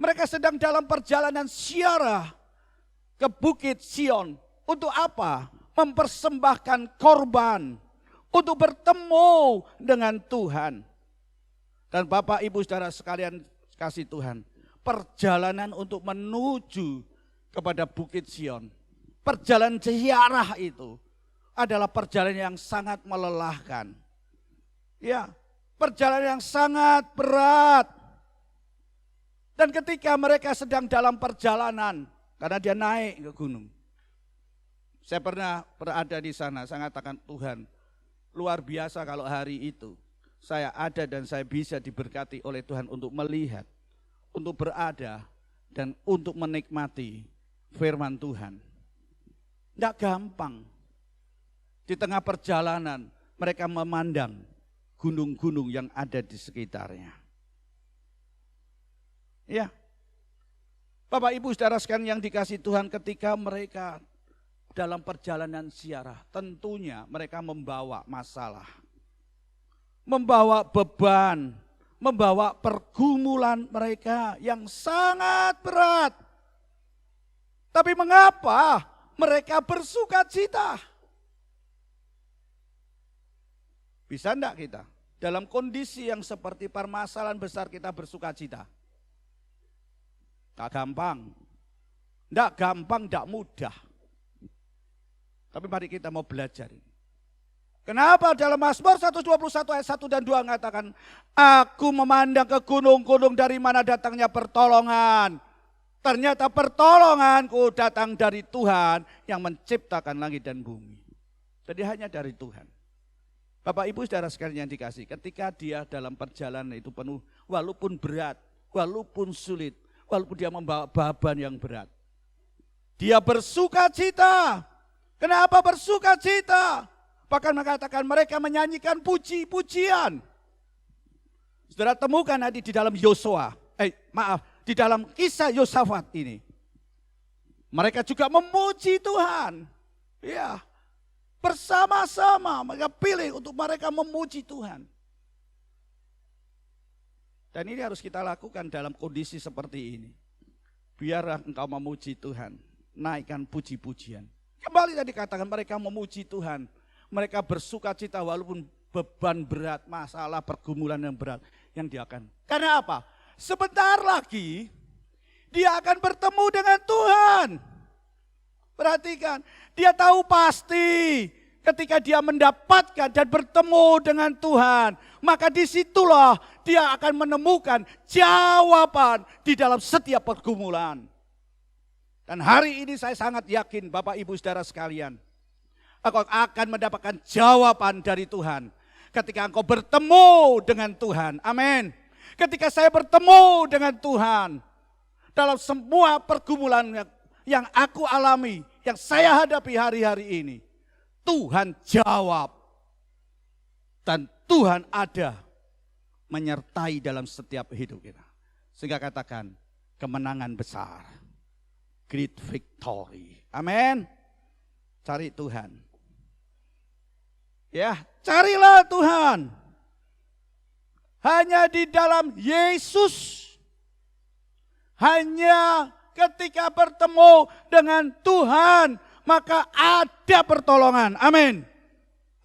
Mereka sedang dalam perjalanan ziarah ke Bukit Sion. Untuk apa? Mempersembahkan korban. Untuk bertemu dengan Tuhan. Dan Bapak Ibu saudara sekalian kasih Tuhan. Perjalanan untuk menuju kepada Bukit Sion. Perjalanan ziarah itu adalah perjalanan yang sangat melelahkan. Ya. Perjalanan yang sangat berat. Dan ketika mereka sedang dalam perjalanan, karena dia naik ke gunung. Saya pernah berada di sana, saya katakan Tuhan, luar biasa kalau hari itu saya ada dan saya bisa diberkati oleh Tuhan untuk melihat, untuk berada, dan untuk menikmati firman Tuhan. Tidak gampang. Di tengah perjalanan mereka memandang gunung-gunung yang ada di sekitarnya. Ya, Bapak Ibu saudara sekalian yang dikasihi Tuhan, ketika mereka dalam perjalanan ziarah, tentunya mereka membawa masalah, membawa beban, membawa pergumulan mereka yang sangat berat. Tapi mengapa mereka bersukacita? Bisa enggak kita dalam kondisi yang seperti permasalahan besar kita bersukacita? Tak gampang, enggak mudah. Tapi mari kita mau belajar ini. Kenapa dalam Mazmur 121 ayat 1 dan 2 mengatakan, aku memandang ke gunung-gunung dari mana datangnya pertolongan. Ternyata pertolonganku datang dari Tuhan yang menciptakan langit dan bumi. Jadi hanya dari Tuhan. Bapak Ibu saudara sekalian yang dikasih, ketika dia dalam perjalanan itu penuh, walaupun berat, walaupun sulit, walaupun dia membawa beban yang berat, dia bersukacita. Kenapa bersukacita? Bahkan mengatakan mereka menyanyikan puji-pujian. Saudara temukan tadi di dalam di dalam kisah Yosafat ini. Mereka juga memuji Tuhan. Ya, bersama-sama mereka pilih untuk mereka memuji Tuhan. Dan ini harus kita lakukan dalam kondisi seperti ini. Biarlah engkau memuji Tuhan, naikkan puji-pujian. Kembali tadi katakan mereka memuji Tuhan. Mereka bersukacita walaupun beban berat, masalah, pergumulan yang berat yang dia akan. Karena apa? Sebentar lagi dia akan bertemu dengan Tuhan. Perhatikan, dia tahu pasti ketika dia mendapatkan dan bertemu dengan Tuhan, maka disitulah dia akan menemukan jawaban di dalam setiap pergumulan. Dan hari ini saya sangat yakin Bapak Ibu saudara sekalian, engkau akan mendapatkan jawaban dari Tuhan ketika engkau bertemu dengan Tuhan. Amin. Ketika saya bertemu dengan Tuhan dalam semua pergumulan yang aku alami, yang saya hadapi hari-hari ini, Tuhan jawab dan Tuhan ada menyertai dalam setiap hidup kita. Sehingga katakan kemenangan besar, great victory. Amin. Cari Tuhan. Ya, carilah Tuhan. Hanya di dalam Yesus. Hanya ketika bertemu dengan Tuhan, maka ada pertolongan. Amin.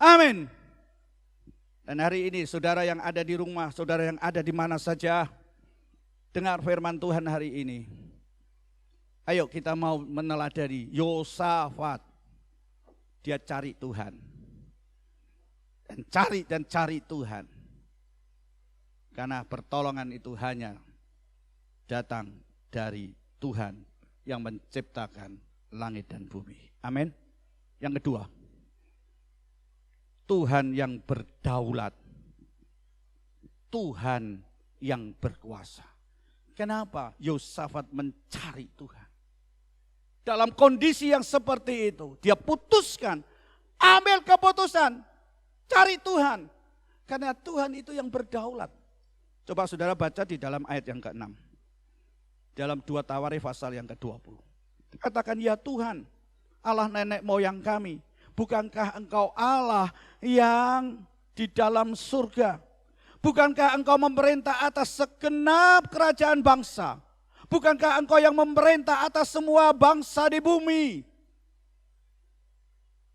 Amin. Dan hari ini saudara yang ada di rumah, saudara yang ada di mana saja, dengar firman Tuhan hari ini. Ayo kita mau meneladani Yosafat. Dia cari Tuhan. Dan cari Tuhan. Karena pertolongan itu hanya datang dari Tuhan yang menciptakan langit dan bumi. Amin. Yang kedua, Tuhan yang berdaulat. Tuhan yang berkuasa. Kenapa Yosafat mencari Tuhan? Dalam kondisi yang seperti itu, dia putuskan, ambil keputusan, cari Tuhan. Karena Tuhan itu yang berdaulat. Coba saudara baca di dalam ayat yang ke-6. Dalam 2 Tawarikh pasal yang ke-20. Katakan, ya Tuhan, Allah nenek moyang kami, bukankah engkau Allah yang di dalam surga? Bukankah engkau memerintah atas segenap kerajaan bangsa? Bukankah engkau yang memerintah atas semua bangsa di bumi?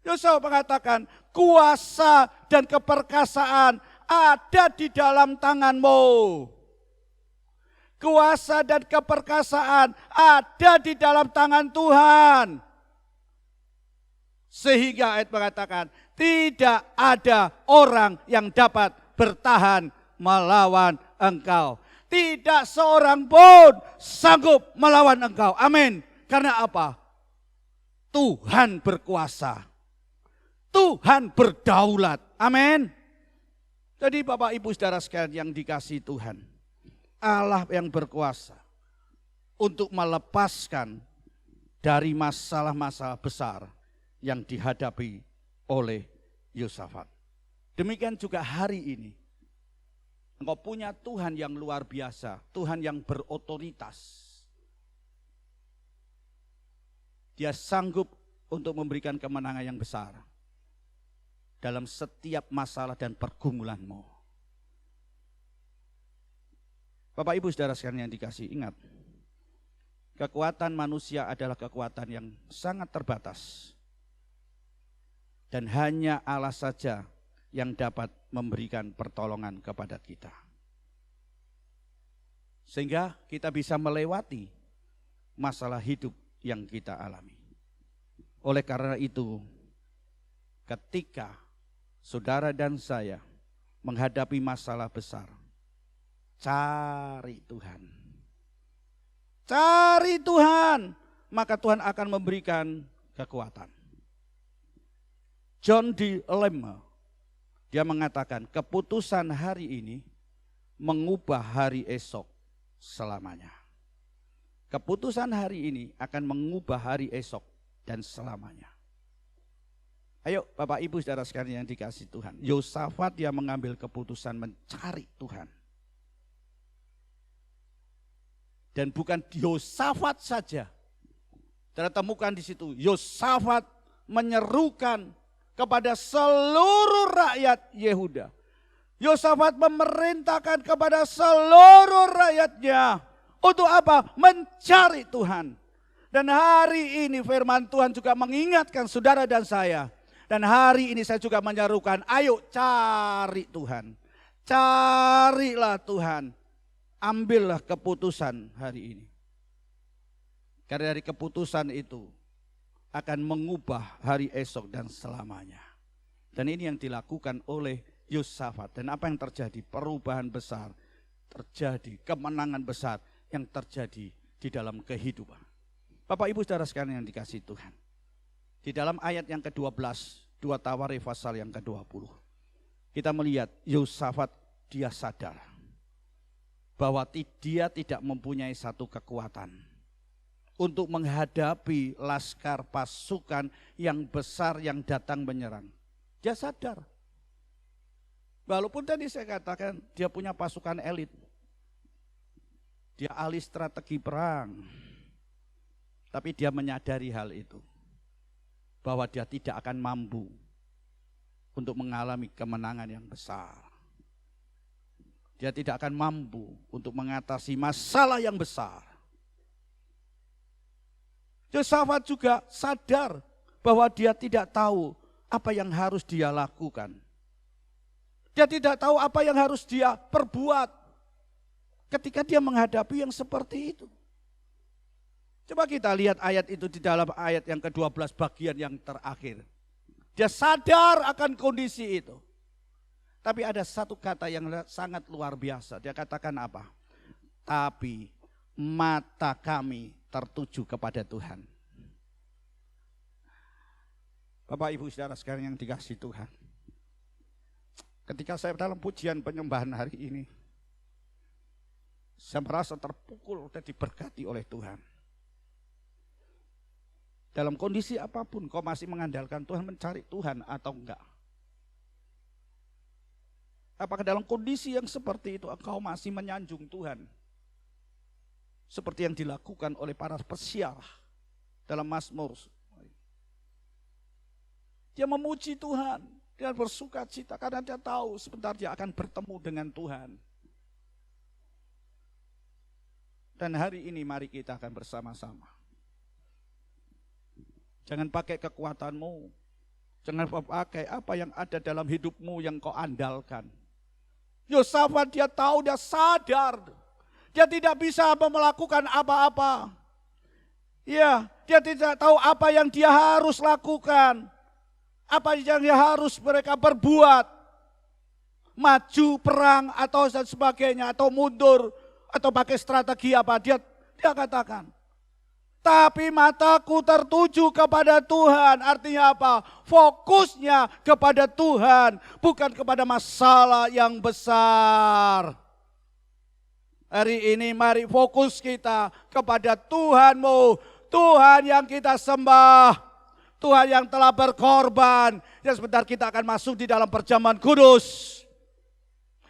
Yosua mengatakan, kuasa dan keperkasaan ada di dalam tanganmu. Kuasa dan keperkasaan ada di dalam tangan Tuhan. Sehingga ayat mengatakan, tidak ada orang yang dapat bertahan melawan engkau. Tidak seorang pun sanggup melawan engkau. Amin. Karena apa? Tuhan berkuasa. Tuhan berdaulat. Amin. Jadi Bapak Ibu saudara sekalian yang dikasihi Tuhan, Allah yang berkuasa untuk melepaskan dari masalah-masalah besar yang dihadapi oleh Yosafat. Demikian juga hari ini. Engkau punya Tuhan yang luar biasa, Tuhan yang berotoritas. Dia sanggup untuk memberikan kemenangan yang besar dalam setiap masalah dan pergumulanmu. Bapak Ibu Saudara sekalian yang dikasihi, ingat, kekuatan manusia adalah kekuatan yang sangat terbatas. Dan hanya Allah saja yang dapat memberikan pertolongan kepada kita. Sehingga kita bisa melewati masalah hidup yang kita alami. Oleh karena itu, ketika saudara dan saya menghadapi masalah besar, cari Tuhan. Cari Tuhan, maka Tuhan akan memberikan kekuatan. John D. Lemme, dia mengatakan keputusan hari ini mengubah hari esok selamanya. Keputusan hari ini akan mengubah hari esok dan selamanya. Ayo Bapak Ibu Saudara sekalian yang dikasihi Tuhan, Yosafat dia mengambil keputusan mencari Tuhan. Dan bukan Yosafat saja. Kita temukan di situ, Yosafat menyerukan kepada seluruh rakyat Yehuda. Yosafat memerintahkan kepada seluruh rakyatnya untuk apa? Mencari Tuhan. Dan hari ini firman Tuhan juga mengingatkan saudara dan saya. Dan hari ini saya juga menyerukan, ayo cari Tuhan. Carilah Tuhan. Ambillah keputusan hari ini. Karena dari keputusan itu akan mengubah hari esok dan selamanya. Dan ini yang dilakukan oleh Yosafat. Dan apa yang terjadi? Perubahan besar terjadi, kemenangan besar yang terjadi di dalam kehidupan. Bapak Ibu Saudara sekalian yang dikasihi Tuhan. Di dalam ayat yang ke-12, 2 Tawarikh pasal yang ke-20. Kita melihat Yosafat dia sadar bahwa dia tidak mempunyai satu kekuatan untuk menghadapi laskar pasukan yang besar yang datang menyerang. Dia sadar. Walaupun tadi saya katakan dia punya pasukan elit. Dia ahli strategi perang. Tapi dia menyadari hal itu. Bahwa dia tidak akan mampu untuk mengalami kemenangan yang besar. Dia tidak akan mampu untuk mengatasi masalah yang besar. Yosafat juga sadar bahwa dia tidak tahu apa yang harus dia lakukan. Dia tidak tahu apa yang harus dia perbuat ketika dia menghadapi yang seperti itu. Coba kita lihat ayat itu di dalam ayat yang ke-12 bagian yang terakhir. Dia sadar akan kondisi itu. Tapi ada satu kata yang sangat luar biasa. Dia katakan apa? Tapi mata kami tertuju kepada Tuhan. Bapak Ibu Saudara sekalian yang dikasihi Tuhan. Ketika saya dalam pujian penyembahan hari ini, saya merasa terpukul dan diberkati oleh Tuhan. Dalam kondisi apapun kau masih mengandalkan Tuhan, mencari Tuhan atau enggak? Apakah dalam kondisi yang seperti itu engkau masih menyanjung Tuhan? Seperti yang dilakukan oleh para pesiarah dalam Mazmur. Dia memuji Tuhan, dia bersukacita karena dia tahu sebentar dia akan bertemu dengan Tuhan. Dan hari ini mari kita akan bersama-sama. Jangan pakai kekuatanmu, jangan pakai apa yang ada dalam hidupmu yang kau andalkan. Yosafat dia tahu, dia sadar. Dia tidak bisa melakukan apa-apa. Ya, dia tidak tahu apa yang dia harus lakukan. Apa yang dia harus mereka berbuat. Maju perang atau dan sebagainya, atau mundur, atau pakai strategi apa. Dia katakan, tapi mataku tertuju kepada Tuhan. Artinya apa? Fokusnya kepada Tuhan, bukan kepada masalah yang besar. Hari ini mari fokus kita kepada Tuhanmu. Tuhan yang kita sembah. Tuhan yang telah berkorban. Dan sebentar kita akan masuk di dalam perjamuan kudus.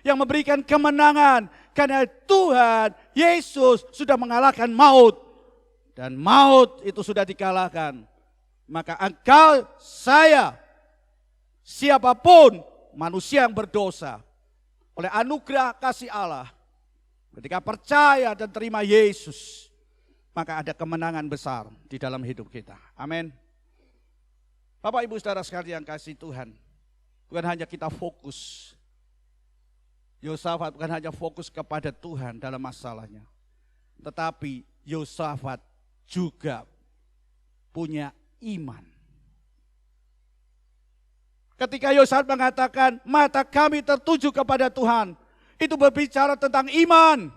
Yang memberikan kemenangan. Karena Tuhan, Yesus sudah mengalahkan maut. dan maut itu sudah dikalahkan, maka engkau, saya, siapapun manusia yang berdosa, oleh anugerah kasih Allah, ketika percaya dan terima Yesus, maka ada kemenangan besar di dalam hidup kita. Amin. Bapak Ibu Saudara sekalian yang kasih Tuhan, bukan hanya kita fokus, Yosafat bukan hanya fokus kepada Tuhan dalam masalahnya, tetapi Yosafat juga punya iman. Ketika Yosafat mengatakan mata kami tertuju kepada Tuhan, itu berbicara tentang iman.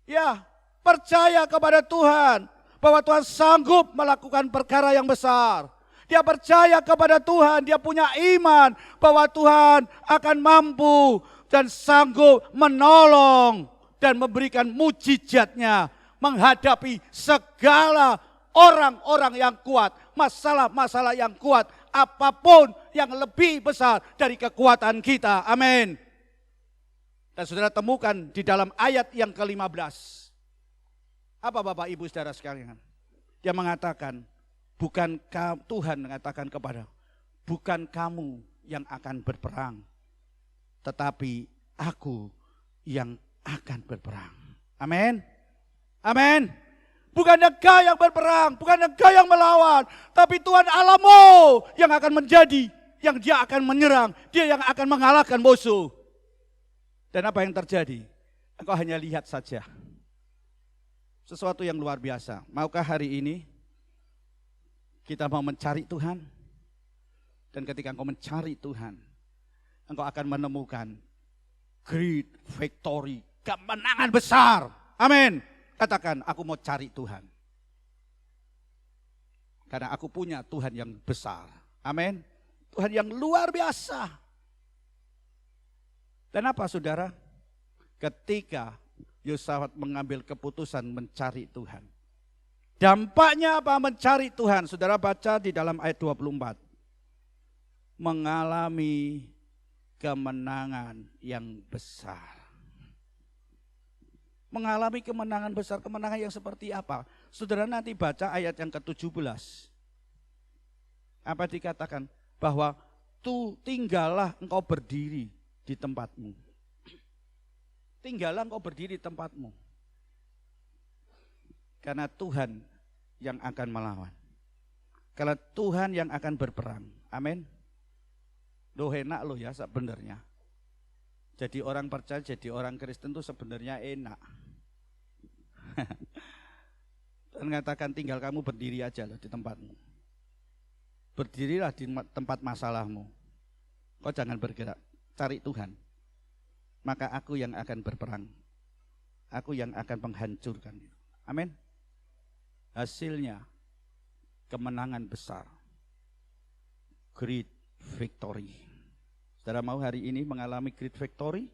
Ya, percaya kepada Tuhan bahwa Tuhan sanggup melakukan perkara yang besar. Dia percaya kepada Tuhan, dia punya iman bahwa Tuhan akan mampu dan sanggup menolong dan memberikan mujizatnya menghadapi segala orang-orang yang kuat, masalah-masalah yang kuat, apapun yang lebih besar dari kekuatan kita. Amin. Dan saudara temukan di dalam ayat yang ke-15. Apa Bapak Ibu Saudara sekalian? Dia mengatakan, Tuhan mengatakan kepada, bukan kamu yang akan berperang, tetapi aku yang akan berperang. Amin. Amin. Bukan engkau yang berperang, bukan engkau yang melawan, tapi Tuhan Allahmu yang akan menjadi, yang dia akan menyerang, dia yang akan mengalahkan musuh. Dan apa yang terjadi? Engkau hanya lihat saja. Sesuatu yang luar biasa. Maukah hari ini kita mau mencari Tuhan? Dan ketika engkau mencari Tuhan, engkau akan menemukan great victory, kemenangan besar. Amin. Katakan, aku mau cari Tuhan. Karena aku punya Tuhan yang besar. Amin. Tuhan yang luar biasa. Dan apa saudara? Ketika Yosafat mengambil keputusan mencari Tuhan, dampaknya apa mencari Tuhan? Saudara baca di dalam ayat 24. Mengalami kemenangan yang besar. Mengalami kemenangan besar, kemenangan yang seperti apa? Saudara nanti baca ayat yang ke-17. Apa dikatakan? Bahwa tinggallah engkau berdiri di tempatmu. Tinggallah engkau berdiri di tempatmu. Karena Tuhan yang akan melawan. Karena Tuhan yang akan berperang. Amin. Loh enak loh ya sebenarnya. Jadi orang percaya, jadi orang Kristen itu sebenarnya enak. Dan mengatakan tinggal kamu berdiri aja loh di tempatmu. Berdirilah di tempat masalahmu. Kau jangan bergerak, cari Tuhan. Maka aku yang akan berperang. Aku yang akan menghancurkan. Amin. Hasilnya kemenangan besar. Great victory. Saudara mau hari ini mengalami great victory?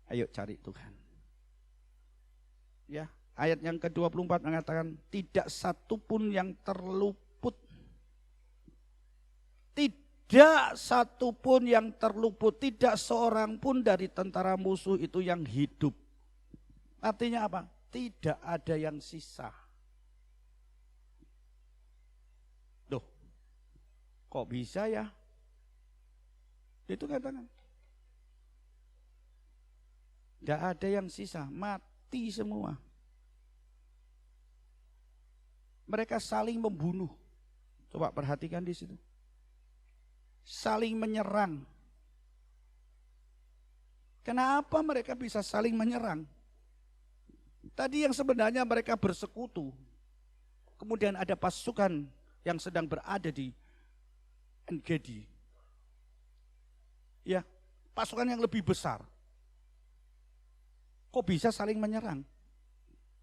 Ayo cari Tuhan. Ya, ayat yang ke-24 mengatakan tidak satu pun yang terluput. Tidak satu pun yang terluput, tidak seorang pun dari tentara musuh itu yang hidup. Artinya apa? Tidak ada yang sisa. Loh, kok bisa ya? Itu katakan. Tidak ada yang sisa, mati semua. Mereka saling membunuh. Coba perhatikan di situ. Saling menyerang. Kenapa mereka bisa saling menyerang? Tadi yang sebenarnya mereka bersekutu. Kemudian ada pasukan yang sedang berada di En-Gedi. Ya, pasukan yang lebih besar. Kok bisa saling menyerang?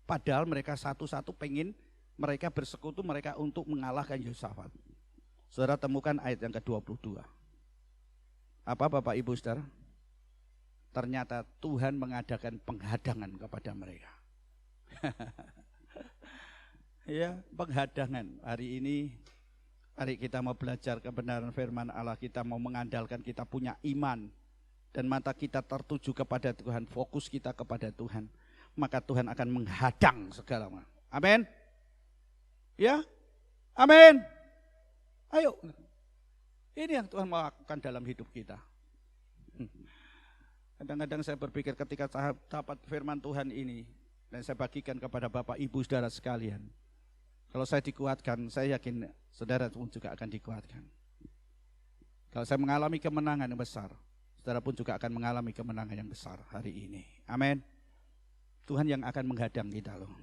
Padahal mereka satu-satu pengen mereka bersekutu mereka untuk mengalahkan Yosafat. Saudara temukan ayat yang ke-22. Apa Bapak Ibu Saudara? Ternyata Tuhan mengadakan penghadangan kepada mereka. Ya, penghadangan. Hari ini mari kita mau belajar kebenaran firman Allah, kita mau mengandalkan kita punya iman dan mata kita tertuju kepada Tuhan, fokus kita kepada Tuhan. maka Tuhan akan menghadang segala macam. Amin. Ya, amin. Ayo, ini yang Tuhan mau lakukan dalam hidup kita. Kadang-kadang saya berpikir ketika saya dapat firman Tuhan ini, dan saya bagikan kepada Bapak Ibu saudara sekalian. Kalau saya dikuatkan, saya yakin saudara pun juga akan dikuatkan. Kalau saya mengalami kemenangan yang besar, saudara pun juga akan mengalami kemenangan yang besar hari ini. Amin. Tuhan yang akan menghadang kita loh.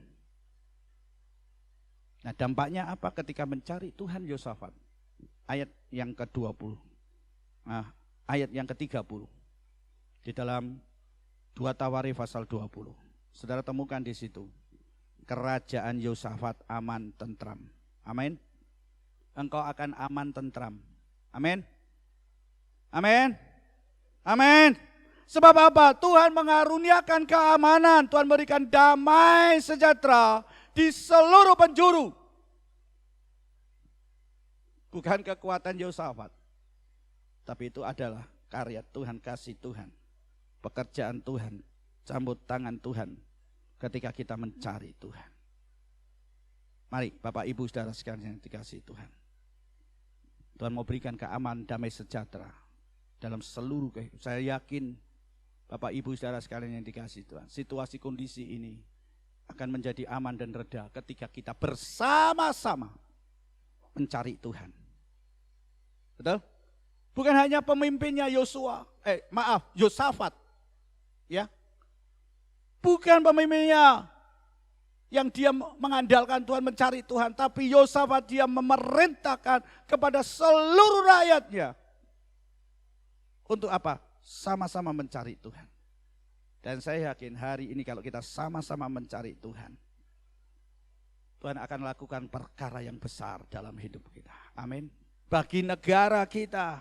Nah, dampaknya apa ketika mencari Tuhan Yosafat? Ayat yang ke-20. Nah, ayat yang ke-30. Di dalam 2 Tawarikh pasal 20. Saudara temukan di situ. Kerajaan Yosafat aman tentram. Amin. Engkau akan aman tentram. Amin. Amin. Amin. Sebab apa? Tuhan mengaruniakan keamanan. Tuhan berikan damai sejahtera di seluruh penjuru. Bukan kekuatan Yosafat. Tapi itu adalah karya Tuhan, kasih Tuhan. Pekerjaan Tuhan, sambut tangan Tuhan ketika kita mencari Tuhan. Mari Bapak Ibu saudara sekalian yang dikasihi Tuhan. Tuhan mau berikan keamanan, damai sejahtera dalam seluruh kehidupan. Saya yakin Bapak Ibu saudara sekalian yang dikasihi Tuhan, situasi kondisi ini akan menjadi aman dan reda ketika kita bersama-sama mencari Tuhan. Betul? Bukan hanya pemimpinnya Yosafat. Ya. Bukan pemimpinnya yang dia mengandalkan Tuhan, mencari Tuhan, tapi Yosafat dia memerintahkan kepada seluruh rakyatnya. Untuk apa? Sama-sama mencari Tuhan. Dan saya yakin hari ini kalau kita sama-sama mencari Tuhan, Tuhan akan lakukan perkara yang besar dalam hidup kita. Amin. Bagi negara kita,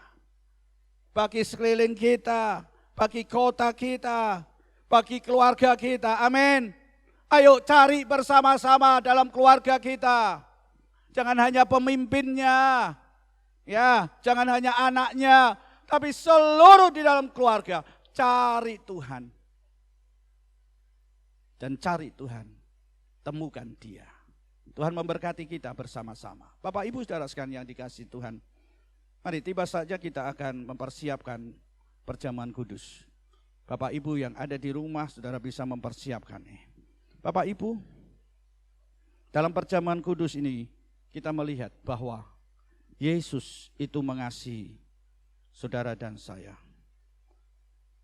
bagi sekeliling kita, bagi kota kita, bagi keluarga kita. Amin. Ayo cari bersama-sama dalam keluarga kita. Jangan hanya pemimpinnya, ya, jangan hanya anaknya, tapi seluruh di dalam keluarga. Cari Tuhan. Dan cari Tuhan, temukan Dia. Tuhan memberkati kita bersama-sama. Bapak Ibu saudara sekalian yang dikasihi Tuhan, mari tiba saja kita akan mempersiapkan perjamuan kudus. Bapak Ibu yang ada di rumah, saudara bisa mempersiapkan. Bapak Ibu, dalam perjamuan kudus ini kita melihat bahwa Yesus itu mengasihi saudara dan saya.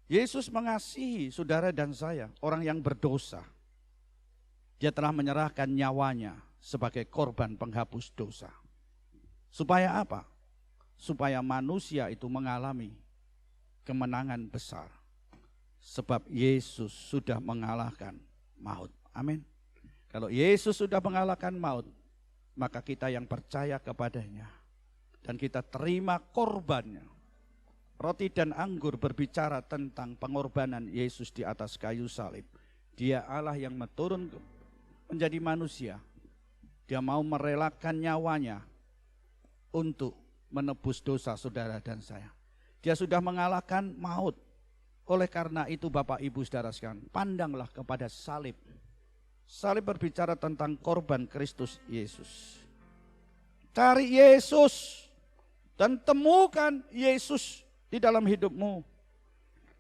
Yesus mengasihi saudara dan saya, orang yang berdosa. Dia telah menyerahkan nyawanya sebagai korban penghapus dosa. Supaya apa? Supaya manusia itu mengalami kemenangan besar. Sebab Yesus sudah mengalahkan maut. Amin. Kalau Yesus sudah mengalahkan maut, maka kita yang percaya kepadanya dan kita terima korbannya. Roti dan anggur berbicara tentang pengorbanan Yesus di atas kayu salib. Dia Allah yang turun menjadi manusia. Dia mau merelakan nyawanya untuk menebus dosa saudara dan saya. Dia sudah mengalahkan maut. Oleh karena itu Bapak Ibu saudara sekalian, pandanglah kepada salib. Salib berbicara tentang korban Kristus Yesus. Cari Yesus dan temukan Yesus di dalam hidupmu.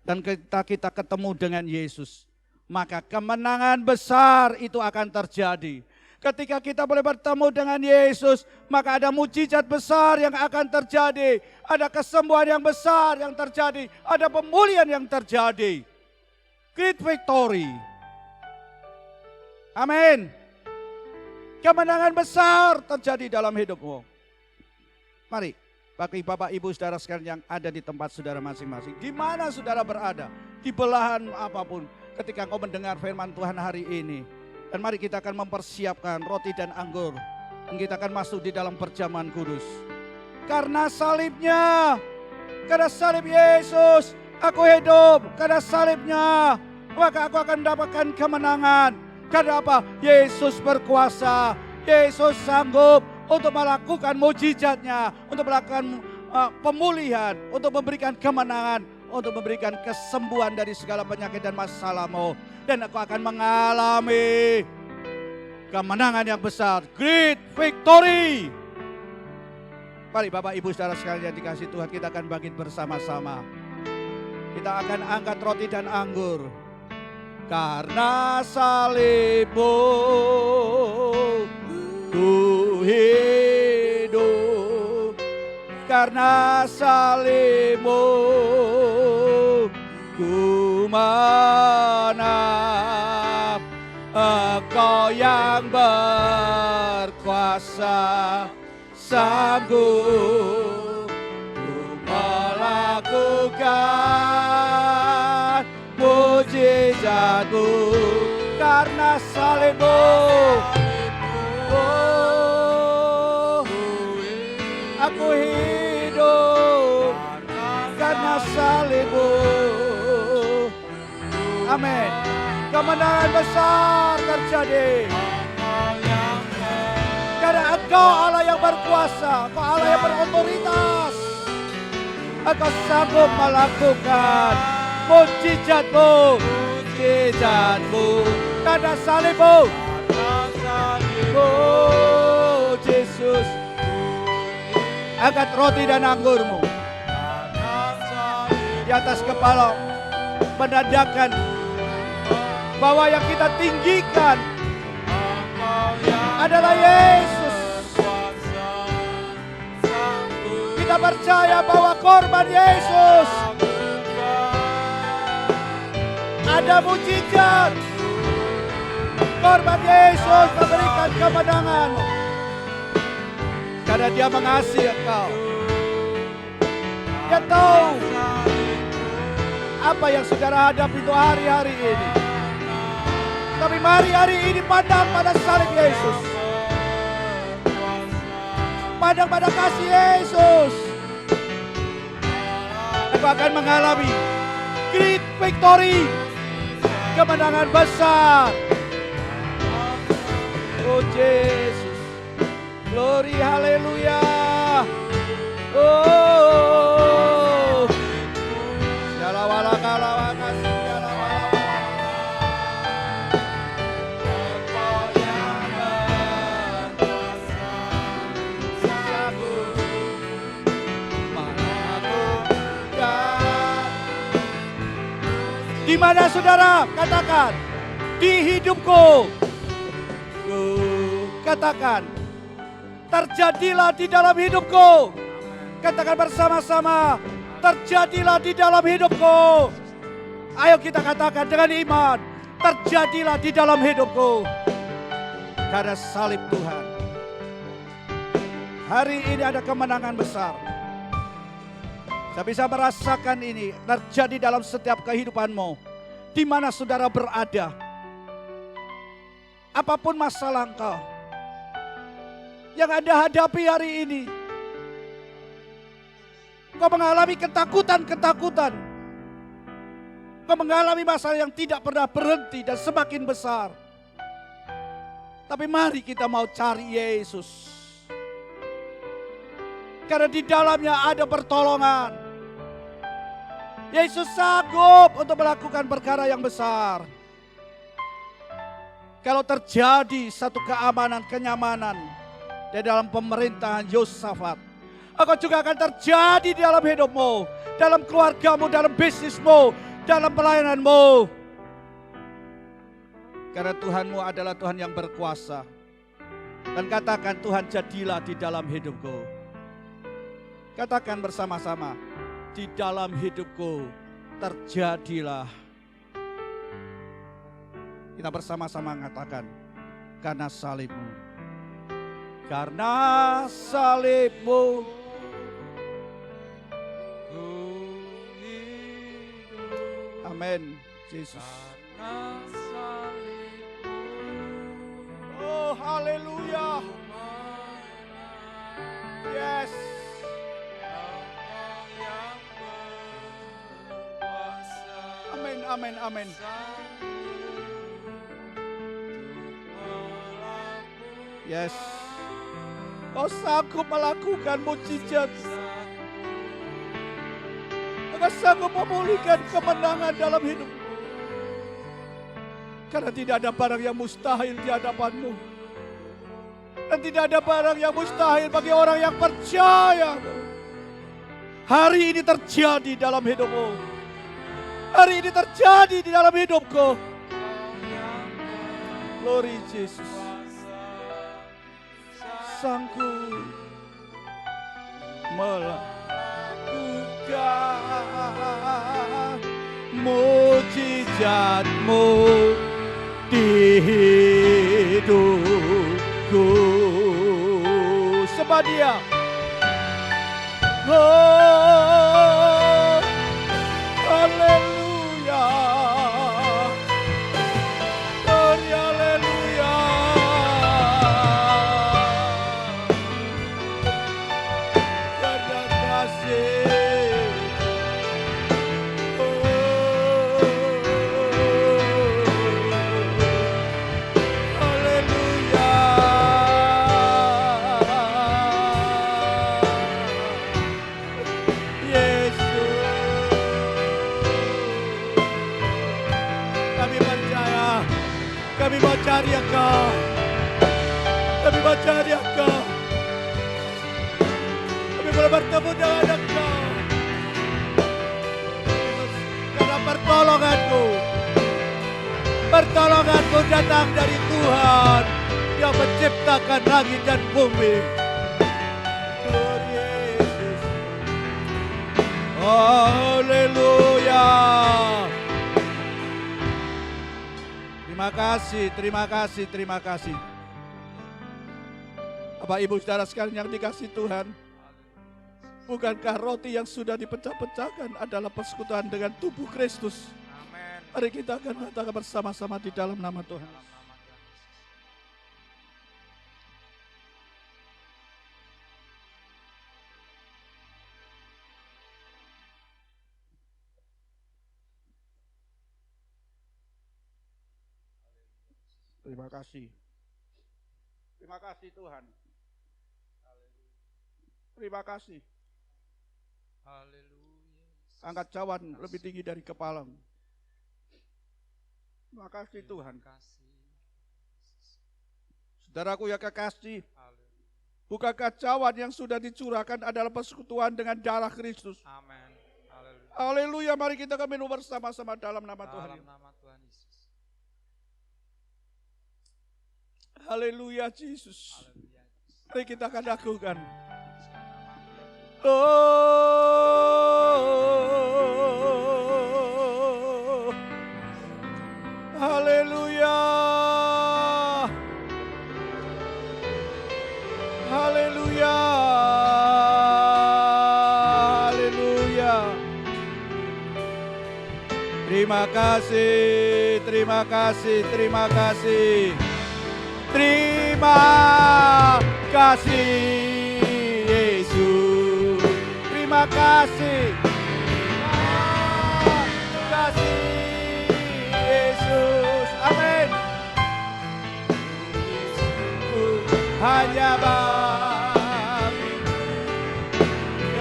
Dan kita ketemu dengan Yesus, maka kemenangan besar itu akan terjadi. Ketika kita boleh bertemu dengan Yesus, maka ada mujizat besar yang akan terjadi. Ada kesembuhan yang besar yang terjadi. Ada pemulihan yang terjadi. Great victory. Amin. Kemenangan besar terjadi dalam hidupmu. Mari, bagi Bapak Ibu saudara sekalian yang ada di tempat saudara masing-masing. Di mana saudara berada, di belahan apapun. Ketika engkau mendengar firman Tuhan hari ini. Dan mari kita akan mempersiapkan roti dan anggur. Dan kita akan masuk di dalam perjamuan kudus. Karena salibnya, karena salib Yesus, aku hidup. Karena salibnya, maka aku akan mendapatkan kemenangan. Karena apa? Yesus berkuasa. Yesus sanggup untuk melakukan mujizatnya. Untuk melakukan pemulihan. Untuk memberikan kemenangan. untuk memberikan kesembuhan dari segala penyakit dan masalahmu. Dan engkau akan mengalami kemenangan yang besar. Great victory. Mari Bapak Ibu Saudara sekalian dikasih Tuhan, kita akan bangkit bersama-sama. Kita akan angkat roti dan anggur. Karena salibmu ku hidup, karena salibmu ku menang. Engkau yang berkuasa, sanggup ku melakukan mujizatmu. Karena salibmu, oh, aku hidup karena salibmu. Amin. Kemenangan besar terjadi. Karena engkau Allah yang berkuasa, engkau Allah yang berotoritas. Engkau sanggup melakukan mujizatmu, mujizatmu. Karena salibmu, oh Yesus. Angkat roti dan anggurmu di atas kepala, menandakan bahwa yang kita tinggikan adalah Yesus. Kita percaya bahwa korban Yesus ada mujizat. Korban Yesus memberikan kemenangan karena Dia mengasihi engkau. Dia tahu apa yang saudara hadapi itu hari-hari ini. Tapi mari hari ini pandang pada salib Yesus. Pandang pada kasih Yesus. Engkau akan mengalami great victory. Kemenangan besar. Oh Yesus. Glory haleluya. Oh. Jalawala kalawa kasih jalawala. Di mana saudara? Katakan, di hidupku. Katakan, terjadilah di dalam hidupku. Katakan bersama-sama, terjadilah di dalam hidupku. Ayo kita katakan dengan iman, terjadilah di dalam hidupku. Karena salib Tuhan. Hari ini ada kemenangan besar. Saya bisa merasakan ini terjadi dalam setiap kehidupanmu. Di mana saudara berada. Apapun masalah engkau yang Anda hadapi hari ini. Engkau mengalami ketakutan-ketakutan. Engkau mengalami masalah yang tidak pernah berhenti dan semakin besar. Tapi mari kita mau cari Yesus. Karena di dalamnya ada pertolongan. Yesus sanggup untuk melakukan perkara yang besar. Kalau terjadi satu keamanan, kenyamanan di dalam pemerintahan Yosafat, engkau juga akan terjadi di dalam hidupmu, dalam keluargamu, dalam bisnismu, dalam pelayananmu. Karena Tuhanmu adalah Tuhan yang berkuasa. Dan katakan, Tuhan jadilah di dalam hidupku. Katakan bersama-sama, di dalam hidupku terjadilah. Kita bersama-sama mengatakan, karena salibmu. Karena salibmu. Amin, Yesus. Oh, haleluya. Yes. Amin, amin, amin. Yes. Kau sanggup melakukan mujizat. Engkau sanggup memulihkan kemenangan dalam hidup. Karena tidak ada barang yang mustahil di hadapan-Mu. Dan tidak ada barang yang mustahil bagi orang yang percaya. Hari ini terjadi dalam hidupmu. Hari ini terjadi di dalam hidupku. Glory Jesus. Sanggup melakukan mujizat-Mu di hidupku. Sembah Dia. Oh, haleluya. Glory, haleluya. Karena kasih. Haleluya. Yesus, kami percaya, kami mau cari Engkau, kami mau cari Engkau, kami mau bertemu dengan Engkau, karena pertolonganmu datang dari Tuhan yang menciptakan langit dan bumi. Glory Yesus. Haleluya. Terima kasih, terima kasih, terima kasih. Bapak Ibu Saudara sekalian yang dikasihi Tuhan, bukankah roti yang sudah dipecah-pecahkan adalah persekutuan dengan tubuh Kristus? Mari kita akan katakan bersama-sama di dalam nama Tuhan. Terima kasih. Terima kasih Tuhan. Terima kasih. Angkat cawan lebih tinggi dari kepala. Terima kasih Tuhan. Saudaraku yang kekasih, bukankah cawan yang sudah dicurahkan adalah persekutuan dengan darah Kristus? Amin. Haleluya, mari kita akan minum bersama-sama dalam nama Tuhan. Dalam nama Tuhan Yesus. Haleluya Yesus. Haleluya. Mari kita akan lakukan. Oh, haleluya. Haleluya. Haleluya. Terima kasih, terima kasih, terima kasih. Terima kasih Yesus. Terima kasih. Terima kasih Yesus. Amin. Hanya bagi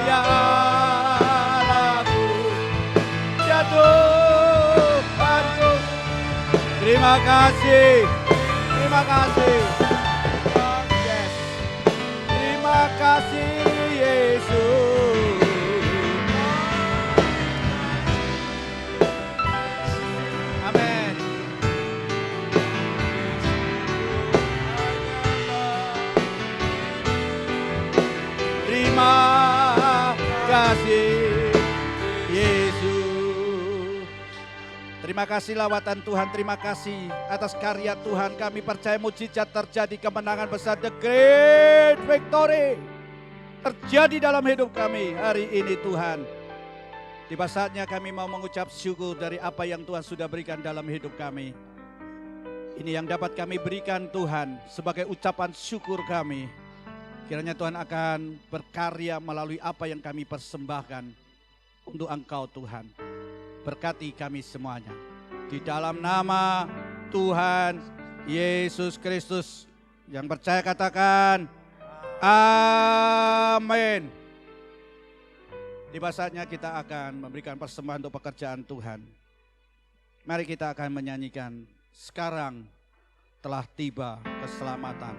ya Allahku jatuh padu. Terima kasih. Terima kasih. Yes. Terima kasih Yesus. Amin. Terima kasih Yesus. Terima kasih lawatan Tuhan, terima kasih atas karya Tuhan. Kami percaya mujizat terjadi, kemenangan besar, the great victory terjadi dalam hidup kami hari ini Tuhan. Tiba saatnya kami mau mengucap syukur dari apa yang Tuhan sudah berikan dalam hidup kami. Ini yang dapat kami berikan Tuhan sebagai ucapan syukur kami. Kiranya Tuhan akan berkarya melalui apa yang kami persembahkan untuk Engkau Tuhan. Berkati kami semuanya. Di dalam nama Tuhan Yesus Kristus. Yang percaya katakan amin. Tiba saatnya kita akan memberikan persembahan untuk pekerjaan Tuhan. Mari kita akan menyanyikan, sekarang telah tiba keselamatan.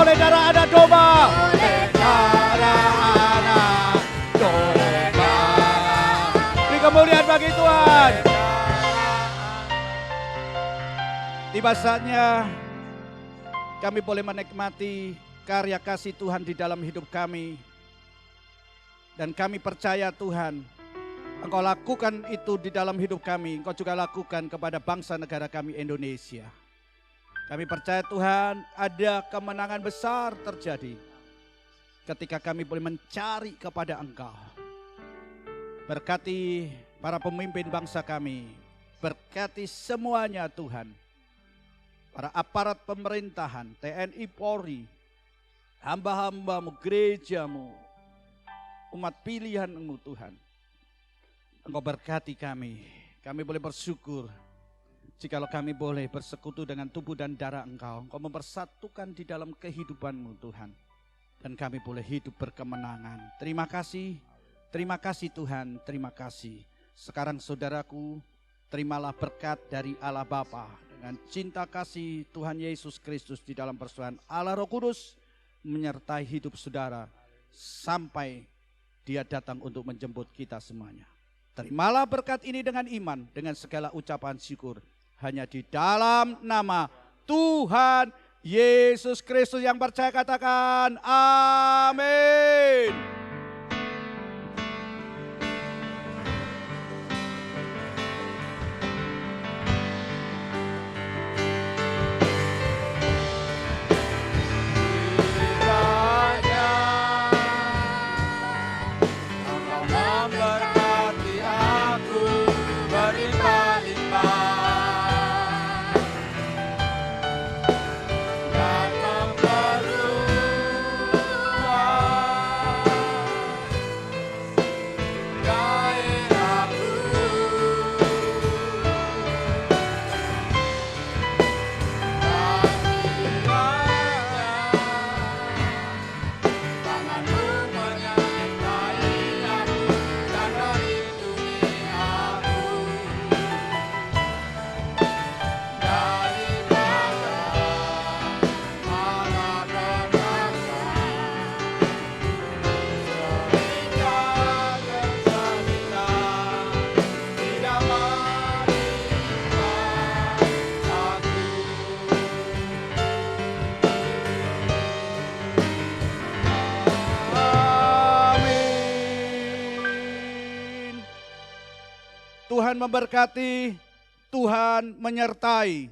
Oleh darah anak domba, oleh darah anak domba. Beri kemuliaan bagi Tuhan. Tiba saatnya kami boleh menikmati karya kasih Tuhan di dalam hidup kami. Dan kami percaya Tuhan, Engkau lakukan itu di dalam hidup kami, Engkau juga lakukan kepada bangsa negara kami Indonesia. Kami percaya Tuhan, ada kemenangan besar terjadi ketika kami boleh mencari kepada Engkau. Berkati para pemimpin bangsa kami, berkati semuanya Tuhan. Para aparat pemerintahan, TNI, Polri, hamba-hambamu, gerejamu, umat pilihan-Mu Tuhan. Engkau berkati kami boleh bersyukur. Jikalau kami boleh bersekutu dengan tubuh dan darah Engkau, Engkau mempersatukan di dalam kehidupan-Mu Tuhan. Dan kami boleh hidup berkemenangan. Terima kasih Tuhan, terima kasih. Sekarang saudaraku, terimalah berkat dari Allah Bapa dengan cinta kasih Tuhan Yesus Kristus di dalam persekutuan Allah Roh Kudus menyertai hidup saudara sampai Dia datang untuk menjemput kita semuanya. Terimalah berkat ini dengan iman, dengan segala ucapan syukur. Hanya di dalam nama Tuhan Yesus Kristus yang percaya katakan amin. Tuhan memberkati, Tuhan menyertai.